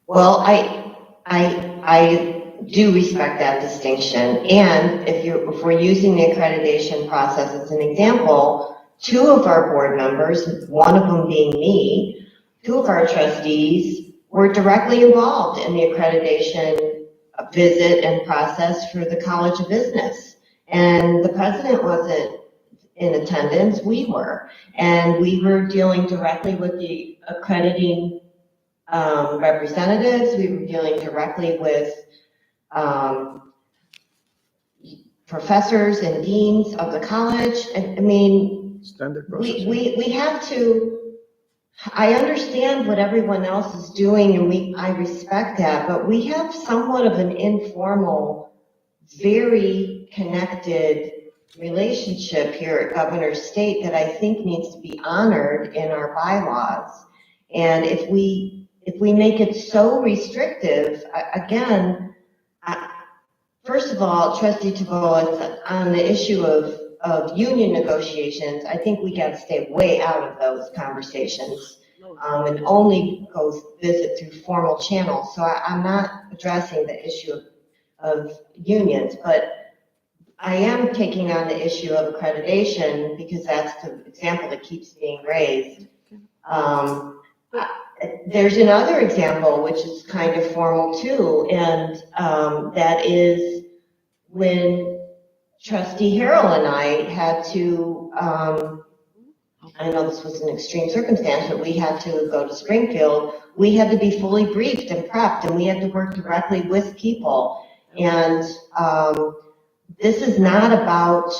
Well, I do respect that distinction. And if we're using the accreditation process as an example, two of our board members, one of them being me, two of our trustees were directly involved in the accreditation visit and process for the College of Business. And the president wasn't in attendance, we were. And we were dealing directly with the accrediting representatives. We were dealing directly with professors and deans of the college. I mean, Standard process. we have to, I understand what everyone else is doing and I respect that, but we have somewhat of an informal, very connected relationship here at Governor's State that I think needs to be honored in our bylaws. And if we make it so restrictive, again, first of all, Trustee Tavola, on the issue of union negotiations, I think we got to stay way out of those conversations and only go visit through formal channels. So I'm not addressing the issue of unions, but I am taking on the issue of accreditation because that's the example that keeps being raised. There's another example which is kind of formal too, and that is when Trustee Harrell and I had to, I know this was an extreme circumstance, but we had to go to Springfield. We had to be fully briefed and prepped, and we had to work directly with people. And this is not about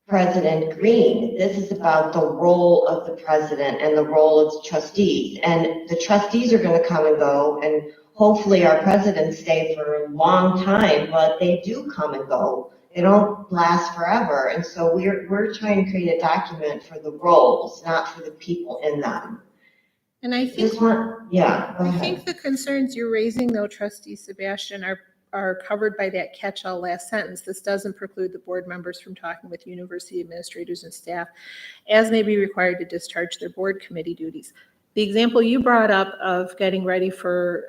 President Green. This is about the role of the president and the role of the trustees. And the trustees are going to come and go, and hopefully our presidents stay for a long time, but they do come and go. They don't last forever. And so we're trying to create a document for the roles, not for the people in them. And I think, Go I ahead. think the concerns you're raising, though, Trustee Sebastian, are covered by that catch-all last sentence. This doesn't preclude the board members from talking with university administrators and staff as may be required to discharge their board committee duties. The example you brought up of getting ready for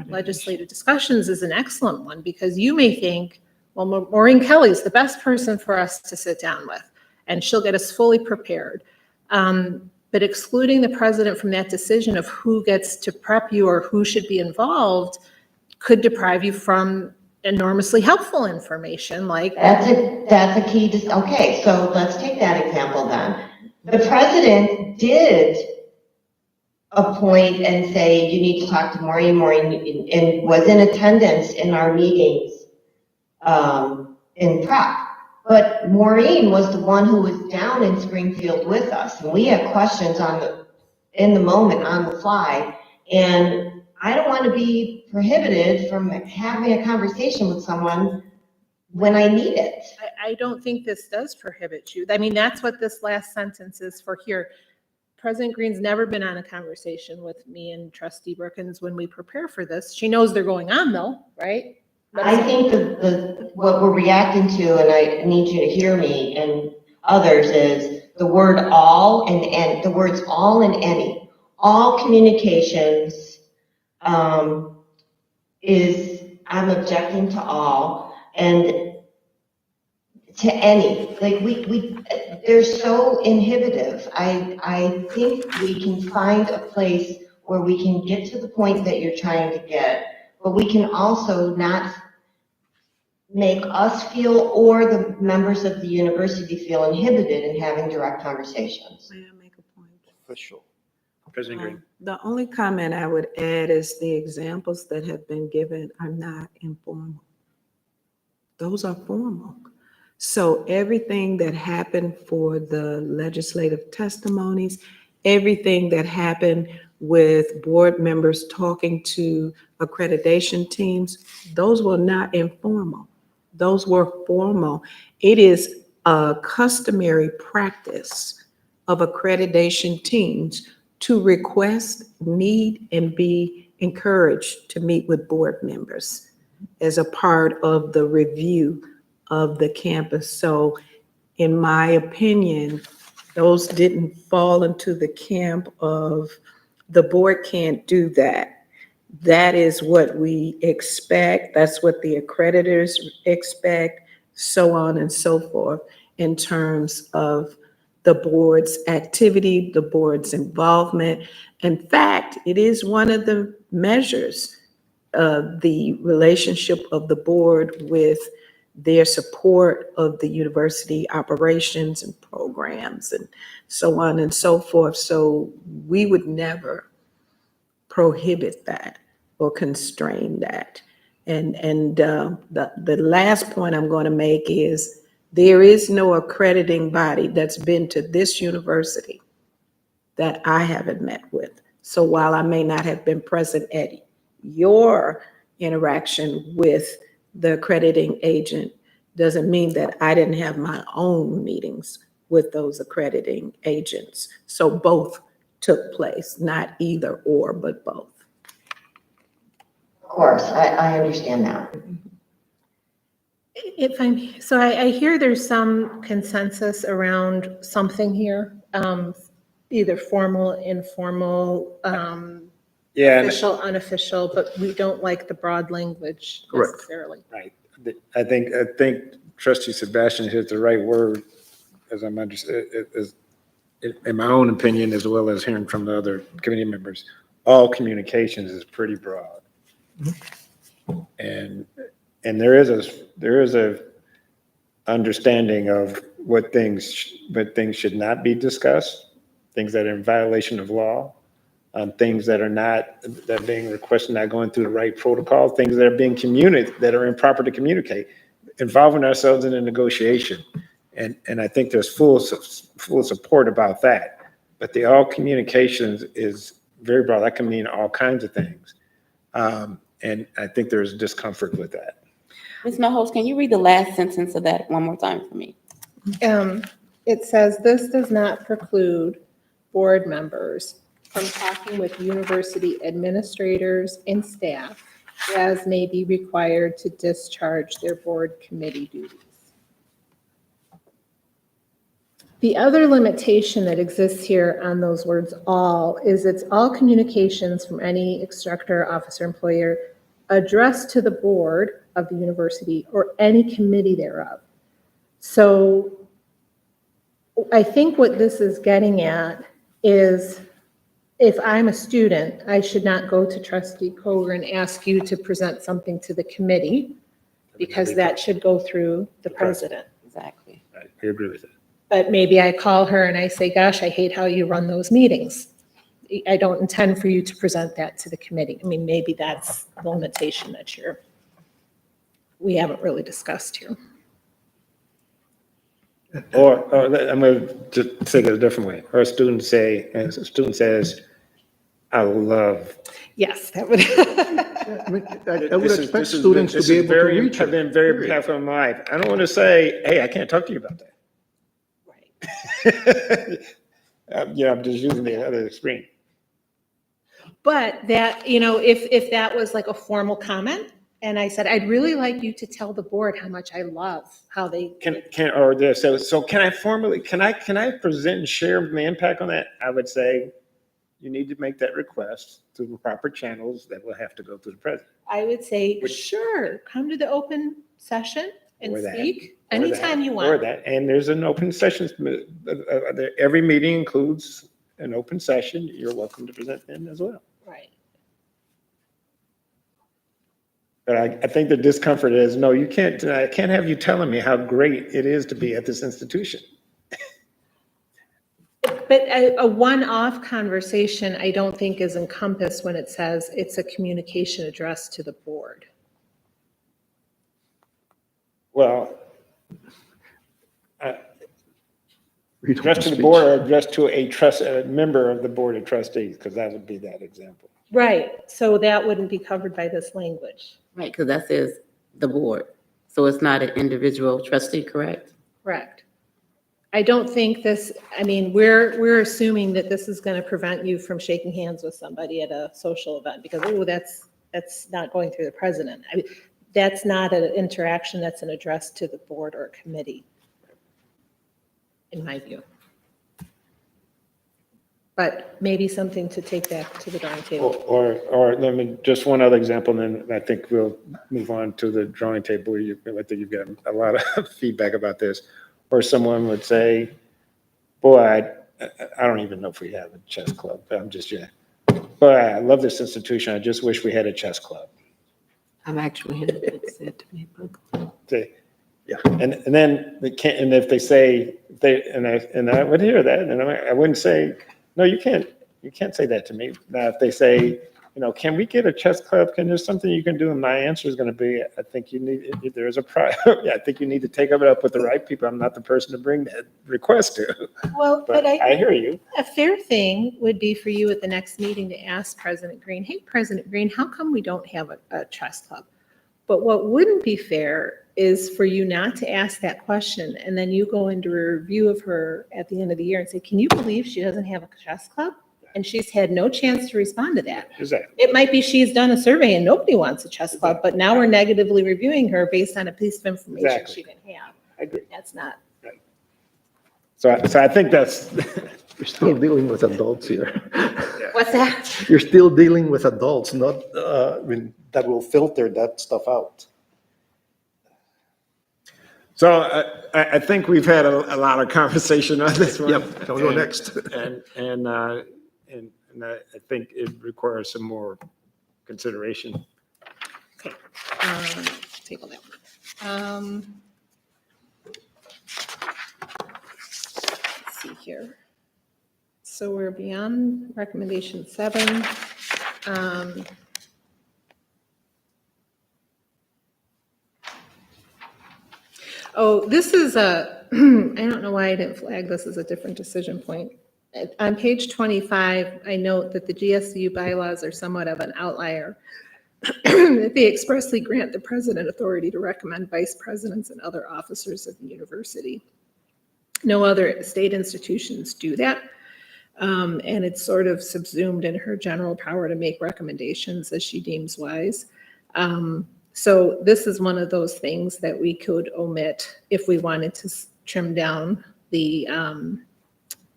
legislative discussions is an excellent one, because you may think, well, Maureen Kelly's the best person for us to sit down with, and she'll get us fully prepared. But excluding the president from that decision of who gets to prep you or who should be involved could deprive you from enormously helpful information like. That's a key. Okay, so let's take that example then. The president did appoint and say, you need to talk to Maureen, and was in attendance in our meetings in prep. But Maureen was the one who was down in Springfield with us, and we had questions in the moment, on the fly, and I don't want to be prohibited from having a conversation with someone when I need it. I don't think this does prohibit you. I mean, that's what this last sentence is for here. President Green's never been on a conversation with me and Trustee Brookins when we prepare for this. She knows they're going on though, right? I think what we're reacting to, and I need you to hear me and others, is the word all and the words all and any. All communications is, I'm objecting to all, and to any. Like they're so inhibitive. I think we can find a place where we can get to the point that you're trying to get, but we can also not make us feel or the members of the university feel inhibited in having direct conversations. May I make a point? Official. President Green. The only comment I would add is the examples that have been given are not informal. Those are formal. So everything that happened for the legislative testimonies, everything that happened with board members talking to accreditation teams, those were not informal. Those were formal. It is a customary practice of accreditation teams to request, need, and be encouraged to meet with board members as a part of the review of the campus. So in my opinion, those didn't fall into the camp of the board can't do that. That is what we expect. That's what the accreditors expect, so on and so forth, in terms of the board's activity, the board's involvement. In fact, it is one of the measures of the relationship of the board with their support of the university operations and programs and so on and so forth. So we would never prohibit that or constrain that. And the last point I'm going to make is there is no accrediting body that's been to this university that I haven't met with. So while I may not have been present at your interaction with the accrediting agent, doesn't mean that I didn't have my own meetings with those accrediting agents. So both took place, not either or, but both. Of course, I understand that. If I'm, so I hear there's some consensus around something here, either formal, informal, Yeah, and- official, unofficial, but we don't like the broad language Correct. necessarily. right. I think Trustee Sebastian hit the right word, as I'm in my own opinion, as well as hearing from the other committee members. All communications is pretty broad. And there is a understanding of what things should not be discussed, things that are in violation of law, things that are being requested, not going through the right protocol, things that are being communicated, that are improper to communicate, involving ourselves in a negotiation. And I think there's full support about that. But the all communications is very broad. That can mean all kinds of things. And I think there's discomfort with that. Ms. Mahos, can you read the last sentence of that one more time for me? It says, this does not preclude board members from talking with university administrators and staff as may be required to discharge their board committee duties. The other limitation that exists here on those words all is it's all communications from any instructor, officer, employer addressed to the board of the university or any committee thereof. So I think what this is getting at is if I'm a student, I should not go to Trustee Coger and ask you to present something to the committee because that should go through the president. Exactly. I agree with that. But maybe I call her and I say, gosh, I hate how you run those meetings. I don't intend for you to present that to the committee. I mean, maybe that's the limitation that we haven't really discussed here. Or I'm going to just take it a different way. Or a student says, I love. Yes, that would. I mean, I would expect students to be able to reach I've it. been very impactful in my life. I don't want to say, hey, I can't talk to you about that. I'm just using the other extreme. But that, if that was like a formal comment, and I said, I'd really like you to tell the board how much I love how they. Can I present and share my impact on that? I would say you need to make that request through the proper channels that will have to go through the president. I would say, Which- sure, come to the open session and Or that, speak or anytime that, you Or want. that, and there's an open session. Every meeting includes an open session. You're welcome to present then as well. Right. But I think the discomfort is, no, you can't, I can't have you telling me how great it is to be at this institution. But a one-off conversation, I don't think is encompassed when it says it's a communication addressed to the board. Well, Freedom addressed of to the speech. board or addressed to a member of the board of trustees, because that would be that example. Right, so that wouldn't be covered by this language. Right, because that says the board. So it's not an individual trustee, correct? Correct. I don't think this, I mean, we're assuming that this is going to prevent you from shaking hands with somebody at a social event because, oh, that's not going through the president. I mean, that's not an interaction, that's an address to the board or committee, in my view. But maybe something to take back to the drawing table. Or let me, just one other example, and then I think we'll move on to the drawing table. I think you've got a lot of feedback about this. Or someone would say, boy, I don't even know if we have a chess club, but I'm just, yeah. Boy, I love this institution. I just wish we had a chess club. I'm actually here. It's said to me, but- Yeah, and then they can't, and if they say, and I would hear that, and I wouldn't say, no, you can't say that to me. Now, if they say, can we get a chess club? Can there's something you can do? And my answer is going to be, I think you need, there's a yeah, I think you need to take it up with the right people. I'm not the person to bring that request to, Well, but I hear you. a fair thing would be for you at the next meeting to ask President Green, hey, President Green, how come we don't have a trust club? But what wouldn't be fair is for you not to ask that question, and then you go into a review of her at the end of the year and say, can you believe she doesn't have a trust club? And she's had no chance to respond to that. Exactly. It might be she's done a survey and nobody wants a chess club, but now we're negatively reviewing her based on a piece of information Exactly. she didn't have. I agree. That's not. So I think that's, You're still dealing with adults here. What's that? You're still dealing with adults, not, that will filter that stuff out. so I think we've had a lot of conversation on this one. Yep, I'll go next. And I think it requires some more consideration. Table that one. Let's see here. So we're beyond recommendation 7. Oh, this is a, I don't know why I didn't flag this as a different decision point. On page 25, I note that the GSU bylaws are somewhat of an outlier. That they expressly grant the president authority to recommend vice presidents and other officers of the university. No other state institutions do that. And it's sort of subsumed in her general power to make recommendations as she deems wise. So this is one of those things that we could omit if we wanted to trim down the,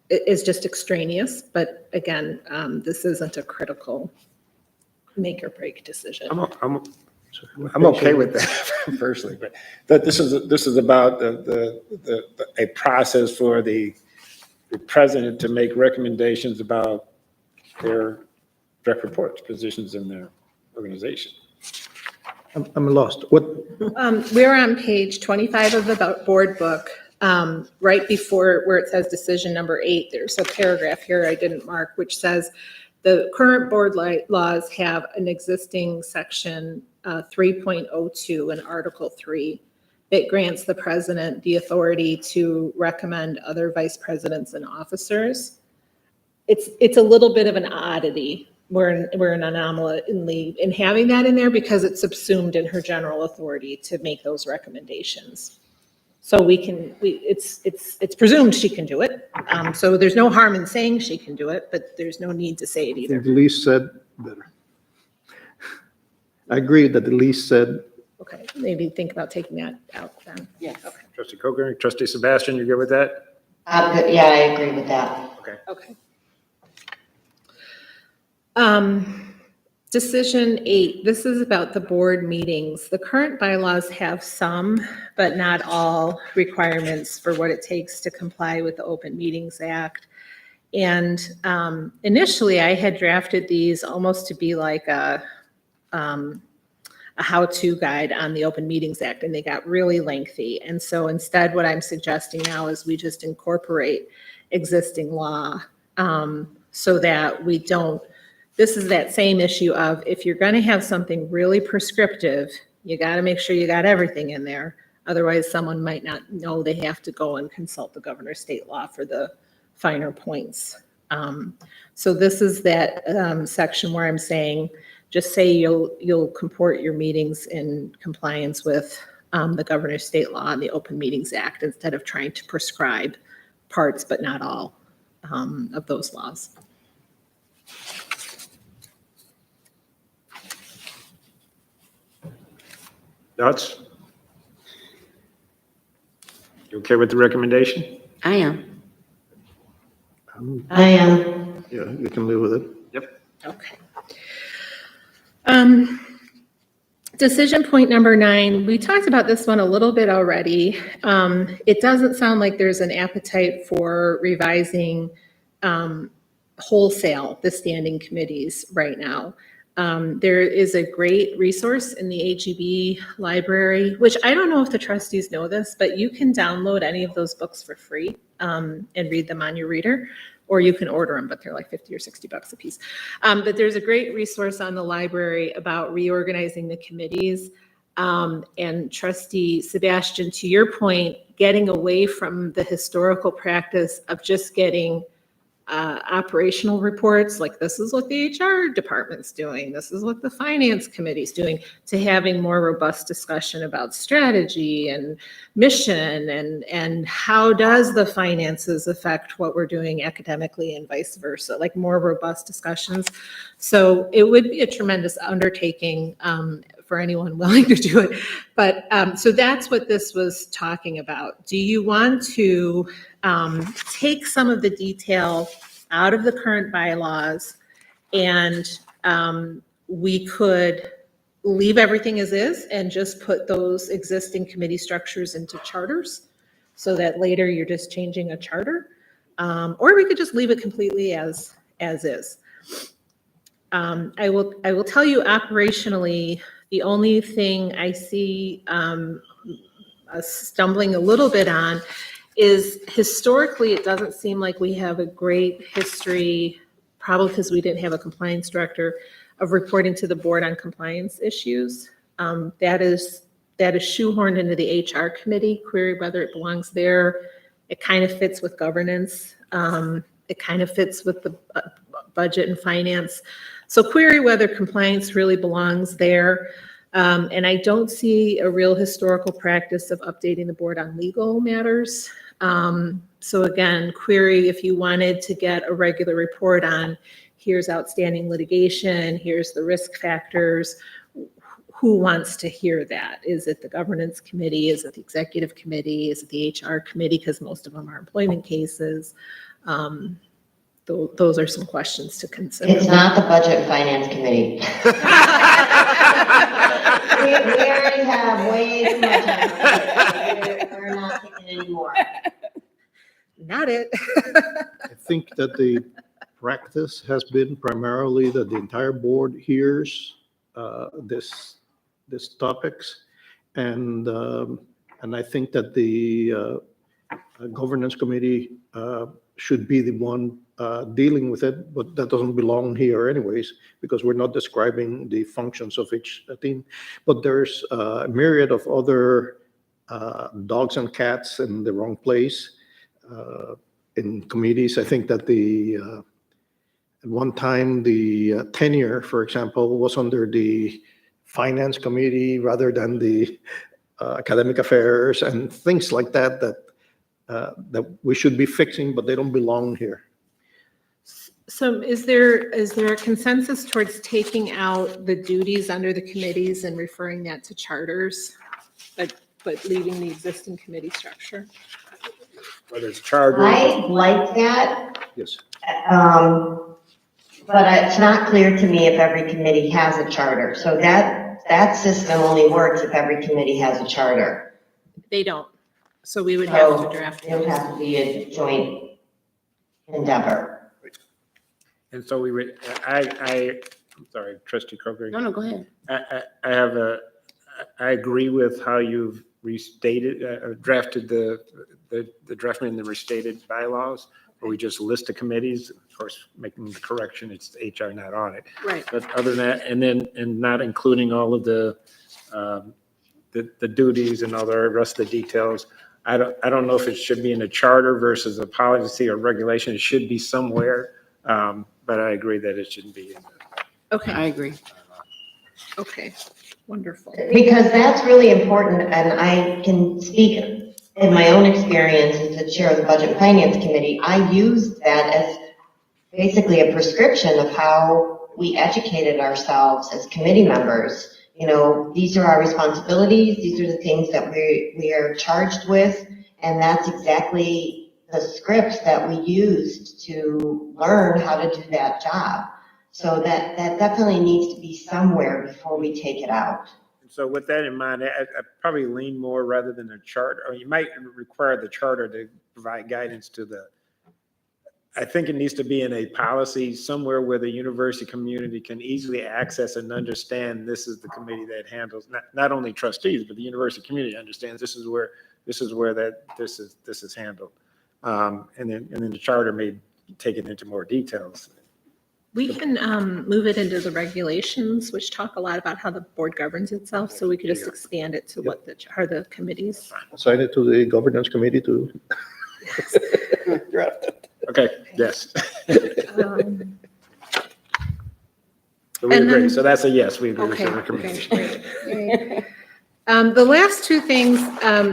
it is just extraneous, but again, this isn't a critical make or break decision. I'm okay with that personally, but this is about a process for the president to make recommendations about their direct reports, positions in their organization. I'm lost. What, We're on page 25 of the board book, right before where it says decision number 8. There's a paragraph here I didn't mark, which says the current board laws have an existing section 3.02 in Article 3. It grants the president the authority to recommend other vice presidents and officers. It's a little bit of an oddity. We're an anomaly in having that in there because it's subsumed in her general authority to make those recommendations. So it's presumed she can do it. So there's no harm in saying she can do it, but there's no need to say it either. the least said better. I agree that the least said, Okay, maybe think about taking that out then. Yes. Okay. Trustee Coker, Trustee Sebastian, you good with that? Good. Yeah, I agree with that. Okay. Decision 8, this is about the board meetings. The current bylaws have some, but not all requirements for what it takes to comply with the Open Meetings Act. And initially I had drafted these almost to be like a how-to guide on the Open Meetings Act, and they got really lengthy. And so instead, what I'm suggesting now is we just incorporate existing law so that we don't, this is that same issue of if you're going to have something really prescriptive, you got to make sure you got everything in there. Otherwise, someone might not know they have to go and consult the governor's state law for the finer points. So this is that section where I'm saying, just say you'll comport your meetings in compliance with the governor's state law and the Open Meetings Act instead of trying to prescribe parts but not all of those laws. Thoughts? You okay with the recommendation? I am. I am. yeah, you can live with it. Yep. Okay. Decision point number 9, we talked about this one a little bit already. It doesn't sound like there's an appetite for revising wholesale the standing committees right now. There is a great resource in the AGB library, which I don't know if the trustees know this, but you can download any of those books for free and read them on your reader, or you can order them, but they're like $50 or $60 a piece. But there's a great resource on the library about reorganizing the committees. And Trustee Sebastian, to your point, getting away from the historical practice of just getting operational reports, like this is what the HR department's doing, this is what the finance committee's doing, to having more robust discussion about strategy and mission and how does the finances affect what we're doing academically and vice versa, like more robust discussions. So it would be a tremendous undertaking for anyone willing to do it. But so that's what this was talking about. Do you want to take some of the detail out of the current bylaws and we could leave everything as is and just put those existing committee structures into charters so that later you're just changing a charter? Or we could just leave it completely as is. I will tell you operationally, the only thing I see stumbling a little bit on is historically, it doesn't seem like we have a great history, probably because we didn't have a compliance director, of reporting to the board on compliance issues. That is shoehorned into the HR committee, query whether it belongs there. It kind of fits with governance. It kind of fits with the budget and finance. So query whether compliance really belongs there. And I don't see a real historical practice of updating the board on legal matters. So again, query if you wanted to get a regular report on here's outstanding litigation, here's the risk factors. Who wants to hear that? Is it the governance committee? Is it the executive committee? Is it the HR committee? Because most of them are employment cases. Those are some questions to consider. It's not the Budget and Finance Committee. We already have way too much on it. We're not taking any more. Not it. I think that the practice has been primarily that the entire board hears this topics, and I think that the governance committee should be the one dealing with it, but that doesn't belong here anyways, because we're not describing the functions of each team. But there's a myriad of other dogs and cats in the wrong place in committees. I think that at one time, the tenure, for example, was under the finance committee rather than the academic affairs and things like that, that we should be fixing, but they don't belong here. So is there a consensus towards taking out the duties under the committees and referring that to charters, but leaving the existing committee structure? Whether it's charter. I like that, Yes. but it's not clear to me if every committee has a charter. So that system only works if every committee has a charter. They don't. So we would have So to draft. it would have to be a joint endeavor. And so we would, I'm sorry, Trustee Kroger. No, go ahead. I agree with how you've restated, drafted the draftment in the restated bylaws, where we just list the committees, of course, making the correction, it's HR, not audit. Right. But other than that, and not including all of the duties and all the rest of the details. I don't know if it should be in a charter versus a policy or regulation. It should be somewhere, but I agree that it shouldn't be in the Okay. I agree. Okay. Wonderful. Because that's really important, and I can speak in my own experience as the chair of the Budget and Finance Committee. I used that as basically a prescription of how we educated ourselves as committee members. You know, these are our responsibilities, these are the things that we are charged with, and that's exactly the script that we used to learn how to do that job. So that definitely needs to be somewhere before we take it out. So with that in mind, I'd probably lean more rather than a chart, or you might require the charter to provide guidance to the, I think it needs to be in a policy somewhere where the university community can easily access and understand this is the committee that handles, not only trustees, but the university community understands this is where this is handled. And then the charter may take it into more details. We can move it into the regulations, which talk a lot about how the board governs itself, so we could just expand it to what are the committees. Assign it to the governance committee to draft it. Okay, yes. Um, So we And agree. then- So that's a yes, we agree with Okay, the okay, recommendation. great. The last two things,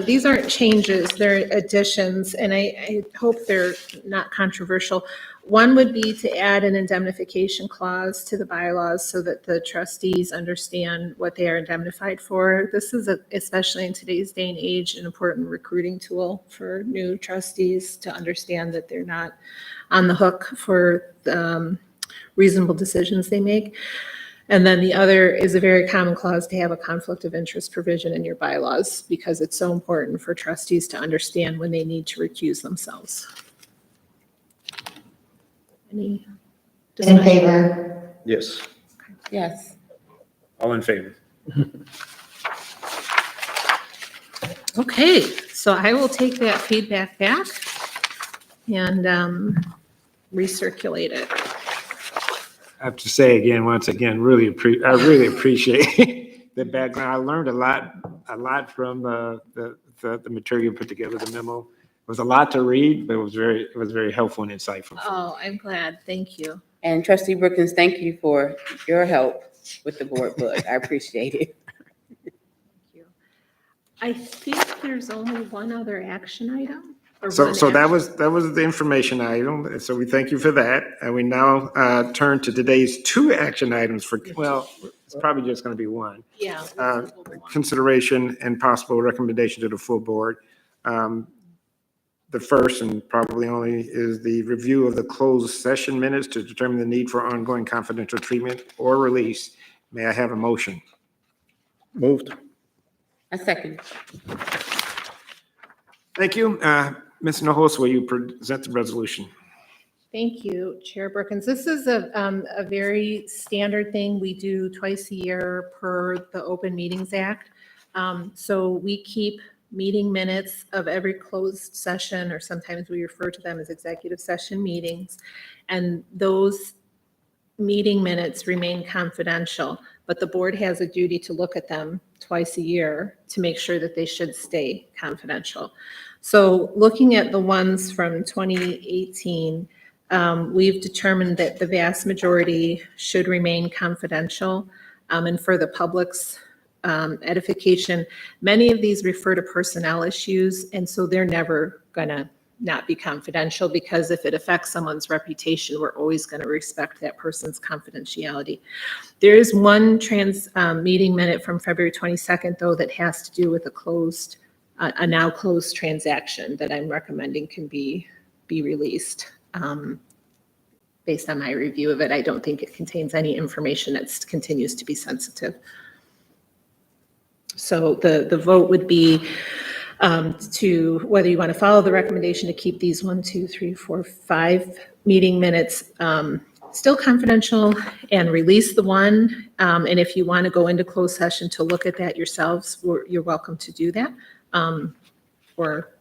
these aren't changes, they're additions, and I hope they're not controversial. One would be to add an indemnification clause to the bylaws so that the trustees understand what they are indemnified for. This is, especially in today's day and age, an important recruiting tool for new trustees to understand that they're not on the hook for reasonable decisions they make. And then the other is a very common clause to have a conflict of interest provision in your bylaws because it's so important for trustees to understand when they need to recuse themselves. Any In discussion? favor? Yes. Yes. All in favor? Okay, so I will take that feedback back and recirculate it. I have to say again, once again, I really appreciate the background. I learned a lot from the material you put together, the memo. It was a lot to read, but it was very helpful and insightful. Oh, I'm glad. Thank you. And Trustee Brookins, thank you for your help with the board book. I appreciate it. Thank you. I think there's only one other action item. or So one that action- was the information item. So we thank you for that. And we now turn to today's two action items for, well, it's probably just going to be one. Yeah. Consideration and possible recommendation to the full board. The first and probably only is the review of the closed session minutes to determine the need for ongoing confidential treatment or release. May I have a motion? Moved. A second. Thank you. Ms. Nahos, will you present the resolution? Thank you, Chair Brookins. This is a very standard thing we do twice a year per the Open Meetings Act. So we keep meeting minutes of every closed session, or sometimes we refer to them as executive session meetings. And those meeting minutes remain confidential, but the board has a duty to look at them twice a year to make sure that they should stay confidential. So looking at the ones from 2018, we've determined that the vast majority should remain confidential. And for the public's edification, many of these refer to personnel issues, and so they're never going to not be confidential, because if it affects someone's reputation, we're always going to respect that person's confidentiality. There is one meeting minute from February 22nd, though, that has to do with a now closed transaction that I'm recommending can be released. Based on my review of it, I don't think it contains any information that continues to be sensitive. So the vote would be to whether you want to follow the recommendation to keep these 5 meeting minutes still confidential and release the one. And if you want to go into closed session to look at that yourselves, you're welcome to do that. Or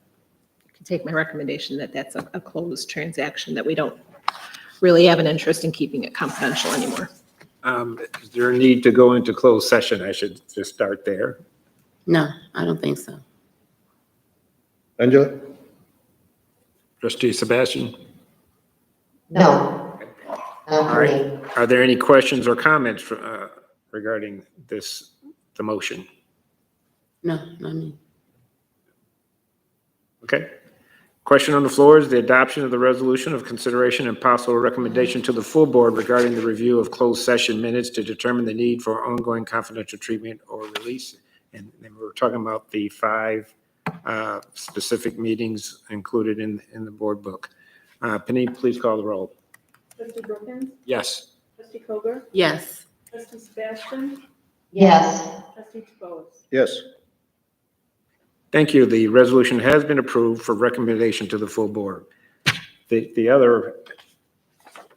you can take my recommendation that that's a closed transaction, that we don't really have an interest in keeping it confidential anymore. Is there a need to go into closed session? I should just start there. No, I don't think so. Angela? Trustee Sebastian? No. All Not for right. me. Are there any questions or comments regarding the motion? No, not me. Okay. Question on the floor is the adoption of the resolution of consideration and possible recommendation to the full board regarding the review of closed session minutes to determine the need for ongoing confidential treatment or release. And we're talking about the 5 specific meetings included in the board book. Penny, please call the roll. Trustee Brookins? Yes. Trustee Koger? Yes. Trustee Sebastian? Yes. Trustee Bowles. Yes. Thank you. The resolution has been approved for recommendation to the full board. The other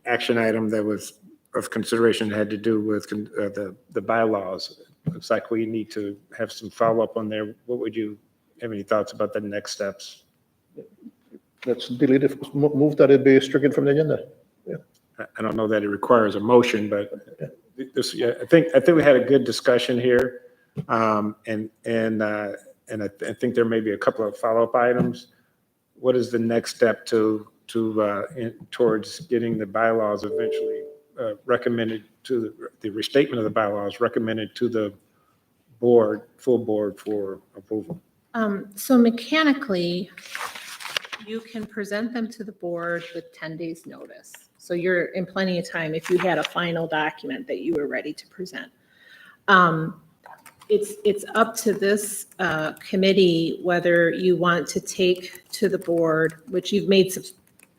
action item that was of consideration had to do with the bylaws. Looks like we need to have some follow-up on there. What would you have any thoughts about the next steps? Let's delete it, move that it be stricken from the agenda. I don't know that it requires a motion, but this, yeah, I think we had a good discussion here. And I think there may be a couple of follow-up items. What is the next step towards getting the bylaws eventually recommended to the restatement of the bylaws recommended to the board, full board for approval? So mechanically, you can present them to the board with 10 days' notice. So you're in plenty of time if you had a final document that you were ready to present. It's up to this committee whether you want to take to the board, which you've made some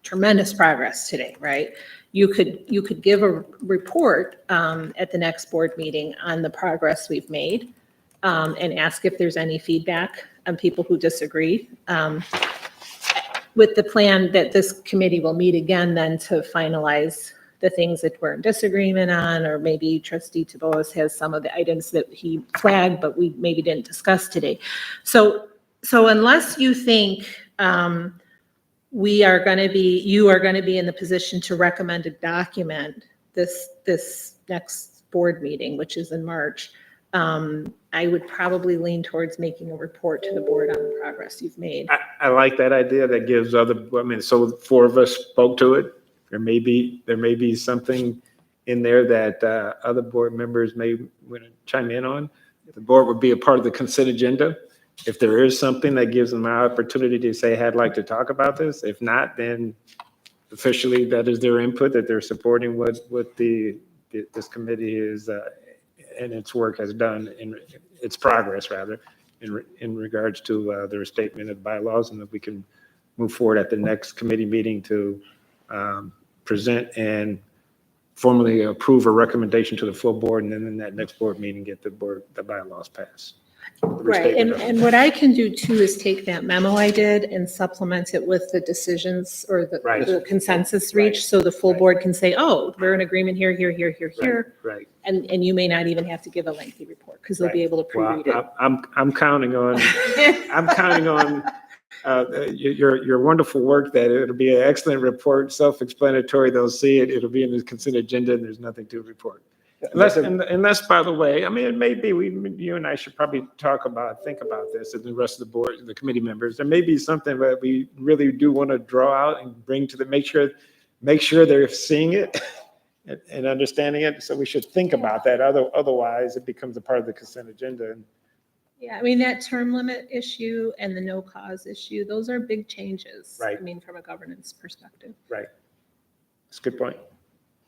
tremendous progress today, right? You could give a report at the next board meeting on the progress we've made and ask if there's any feedback on people who disagree. With the plan that this committee will meet again then to finalize the things that we're in disagreement on, or maybe Trustee Taboas has some of the items that he flagged, but we maybe didn't discuss today. So unless you think you are going to be in the position to recommend a document this next board meeting, which is in March, I would probably lean towards making a report to the board on the progress you've made. I like that idea. That gives so 4 of us spoke to it. There may be something in there that other board members may want to chime in on. The board would be a part of the consent agenda. If there is something that gives them an opportunity to say, I'd like to talk about this. If not, then officially that is their input, that they're supporting what this committee is and its work has done in its progress rather in regards to the restatement of bylaws, and that we can move forward at the next committee meeting to present and formally approve a recommendation to the full board, and then in that next board meeting, get the bylaws passed. Right, and what I can do too is take that memo I did and supplement it with the decisions or the consensus reached, so the full board can say, oh, we're in agreement here. Right. And you may not even have to give a lengthy report because they'll be able to pre-read it. I'm counting on, your wonderful work, that it'll be an excellent report, self-explanatory. They'll see it. It'll be in the consent agenda, and there's nothing to report. Unless, by the way, I mean, it may be, you and I should probably think about this, and the rest of the board, the committee members. There may be something that we really do want to draw out and bring to make sure they're seeing it and understanding it. So we should think about that. Otherwise, it becomes a part of the consent agenda. Yeah, I mean, that term limit issue and the no cause issue, those are big changes. Right. I mean, from a governance perspective. Right. That's a good point.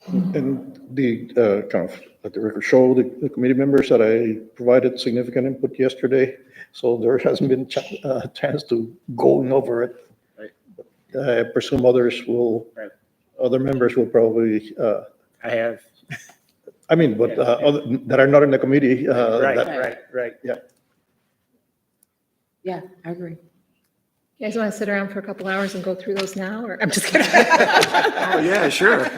And the kind of let the record show the committee members that I provided significant input yesterday, so there hasn't been a chance to going over it. Right. I presume other members will probably. I have. I mean, but that are not in the committee. Right. Yeah. Yeah, I agree. You guys want to sit around for a couple hours and go through those now, or I'm just kidding. Oh, yeah, sure.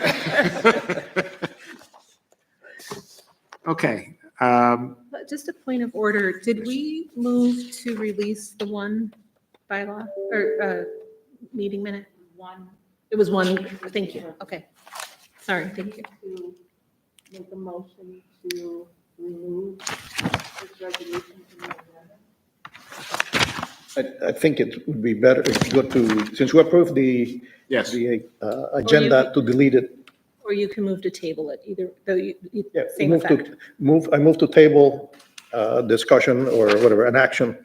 Okay. But just a point of order, did we move to release the one bylaw or meeting minute? One It was one, thank you, okay. Sorry, thank you. to make a motion to remove this resolution from the agenda. I think it would be better if you go to, since we approved the Yes. agenda, to delete it. Or you can move to table it, either, Yeah, same effect. I move to table discussion or whatever, an action.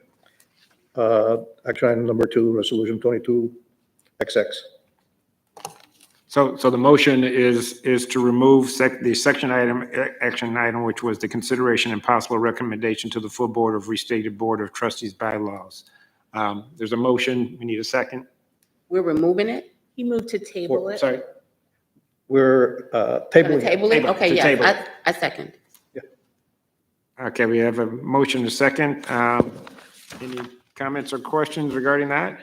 Action item number 2, resolution 22XX. So the motion is to remove the action item, which was the consideration and possible recommendation to the full board of restated Board of Trustees bylaws. There's a motion. We need a second. We're removing it? He moved to table it. Sorry. We're Gonna tabling. table it? Table, Okay, to table. yes, I second. Okay, we have a motion and a second. Any comments or questions regarding that?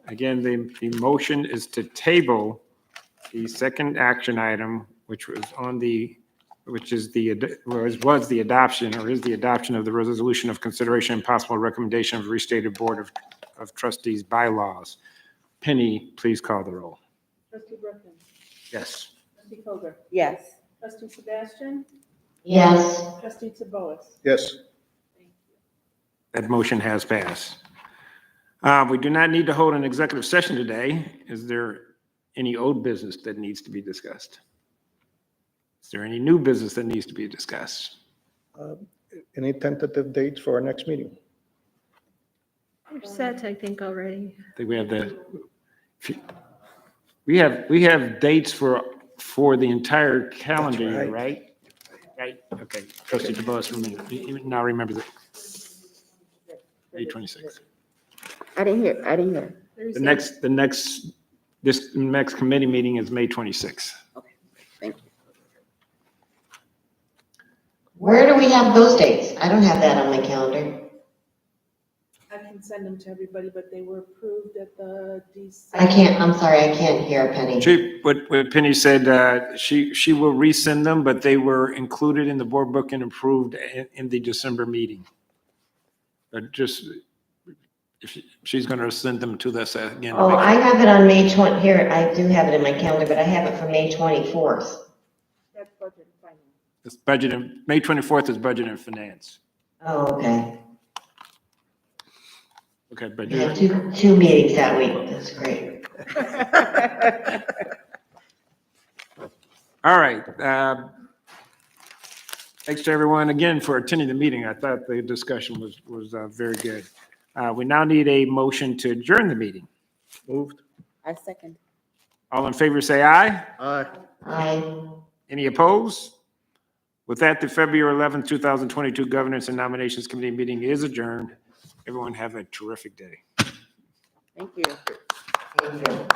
Again, the motion is to table the second action item, which was on the, which is the, was the adoption or is the adoption of the resolution of consideration and possible recommendation of restated Board of Trustees bylaws. Penny, please call the roll. Trustee Brooklyn, Yes. trustee Koger, Yes. trustee Sebastian, Yes, trustee Taboas. Yes. Thank you. That motion has passed. We do not need to hold an executive session today. Is there any old business that needs to be discussed? Is there any new business that needs to be discussed? Any tentative dates for our next meeting? We're set, I think, already. I think we have dates for the entire calendar year, right? Right, okay. Trustee DeBois, you now remember that. May 26th. I didn't hear. This next committee meeting is May 26th. Thank you. where do we have those dates? I don't have that on my calendar. I can send them to everybody, but they were approved at the I'm sorry, I can't hear Penny. What Penny said, she will resend them, but they were included in the board book and approved in the December meeting. But just, if she's going to send them to us again. Oh, I have it on May 20, here, I do have it in my calendar, but I have it for May 24th. That's budget and finance. It's budget, and May 24th is budget and finance. Oh, okay. Okay, but We have two meetings that week, that's great. all right. Thanks to everyone again for attending the meeting. I thought the discussion was very good. We now need a motion to adjourn the meeting. Moved. I second. All in favor, say aye. Aye. Aye. Any opposed? With that, the February 11th, 2022 Governance and Nominations Committee meeting is adjourned. Everyone have a terrific day. Thank you. Thank you.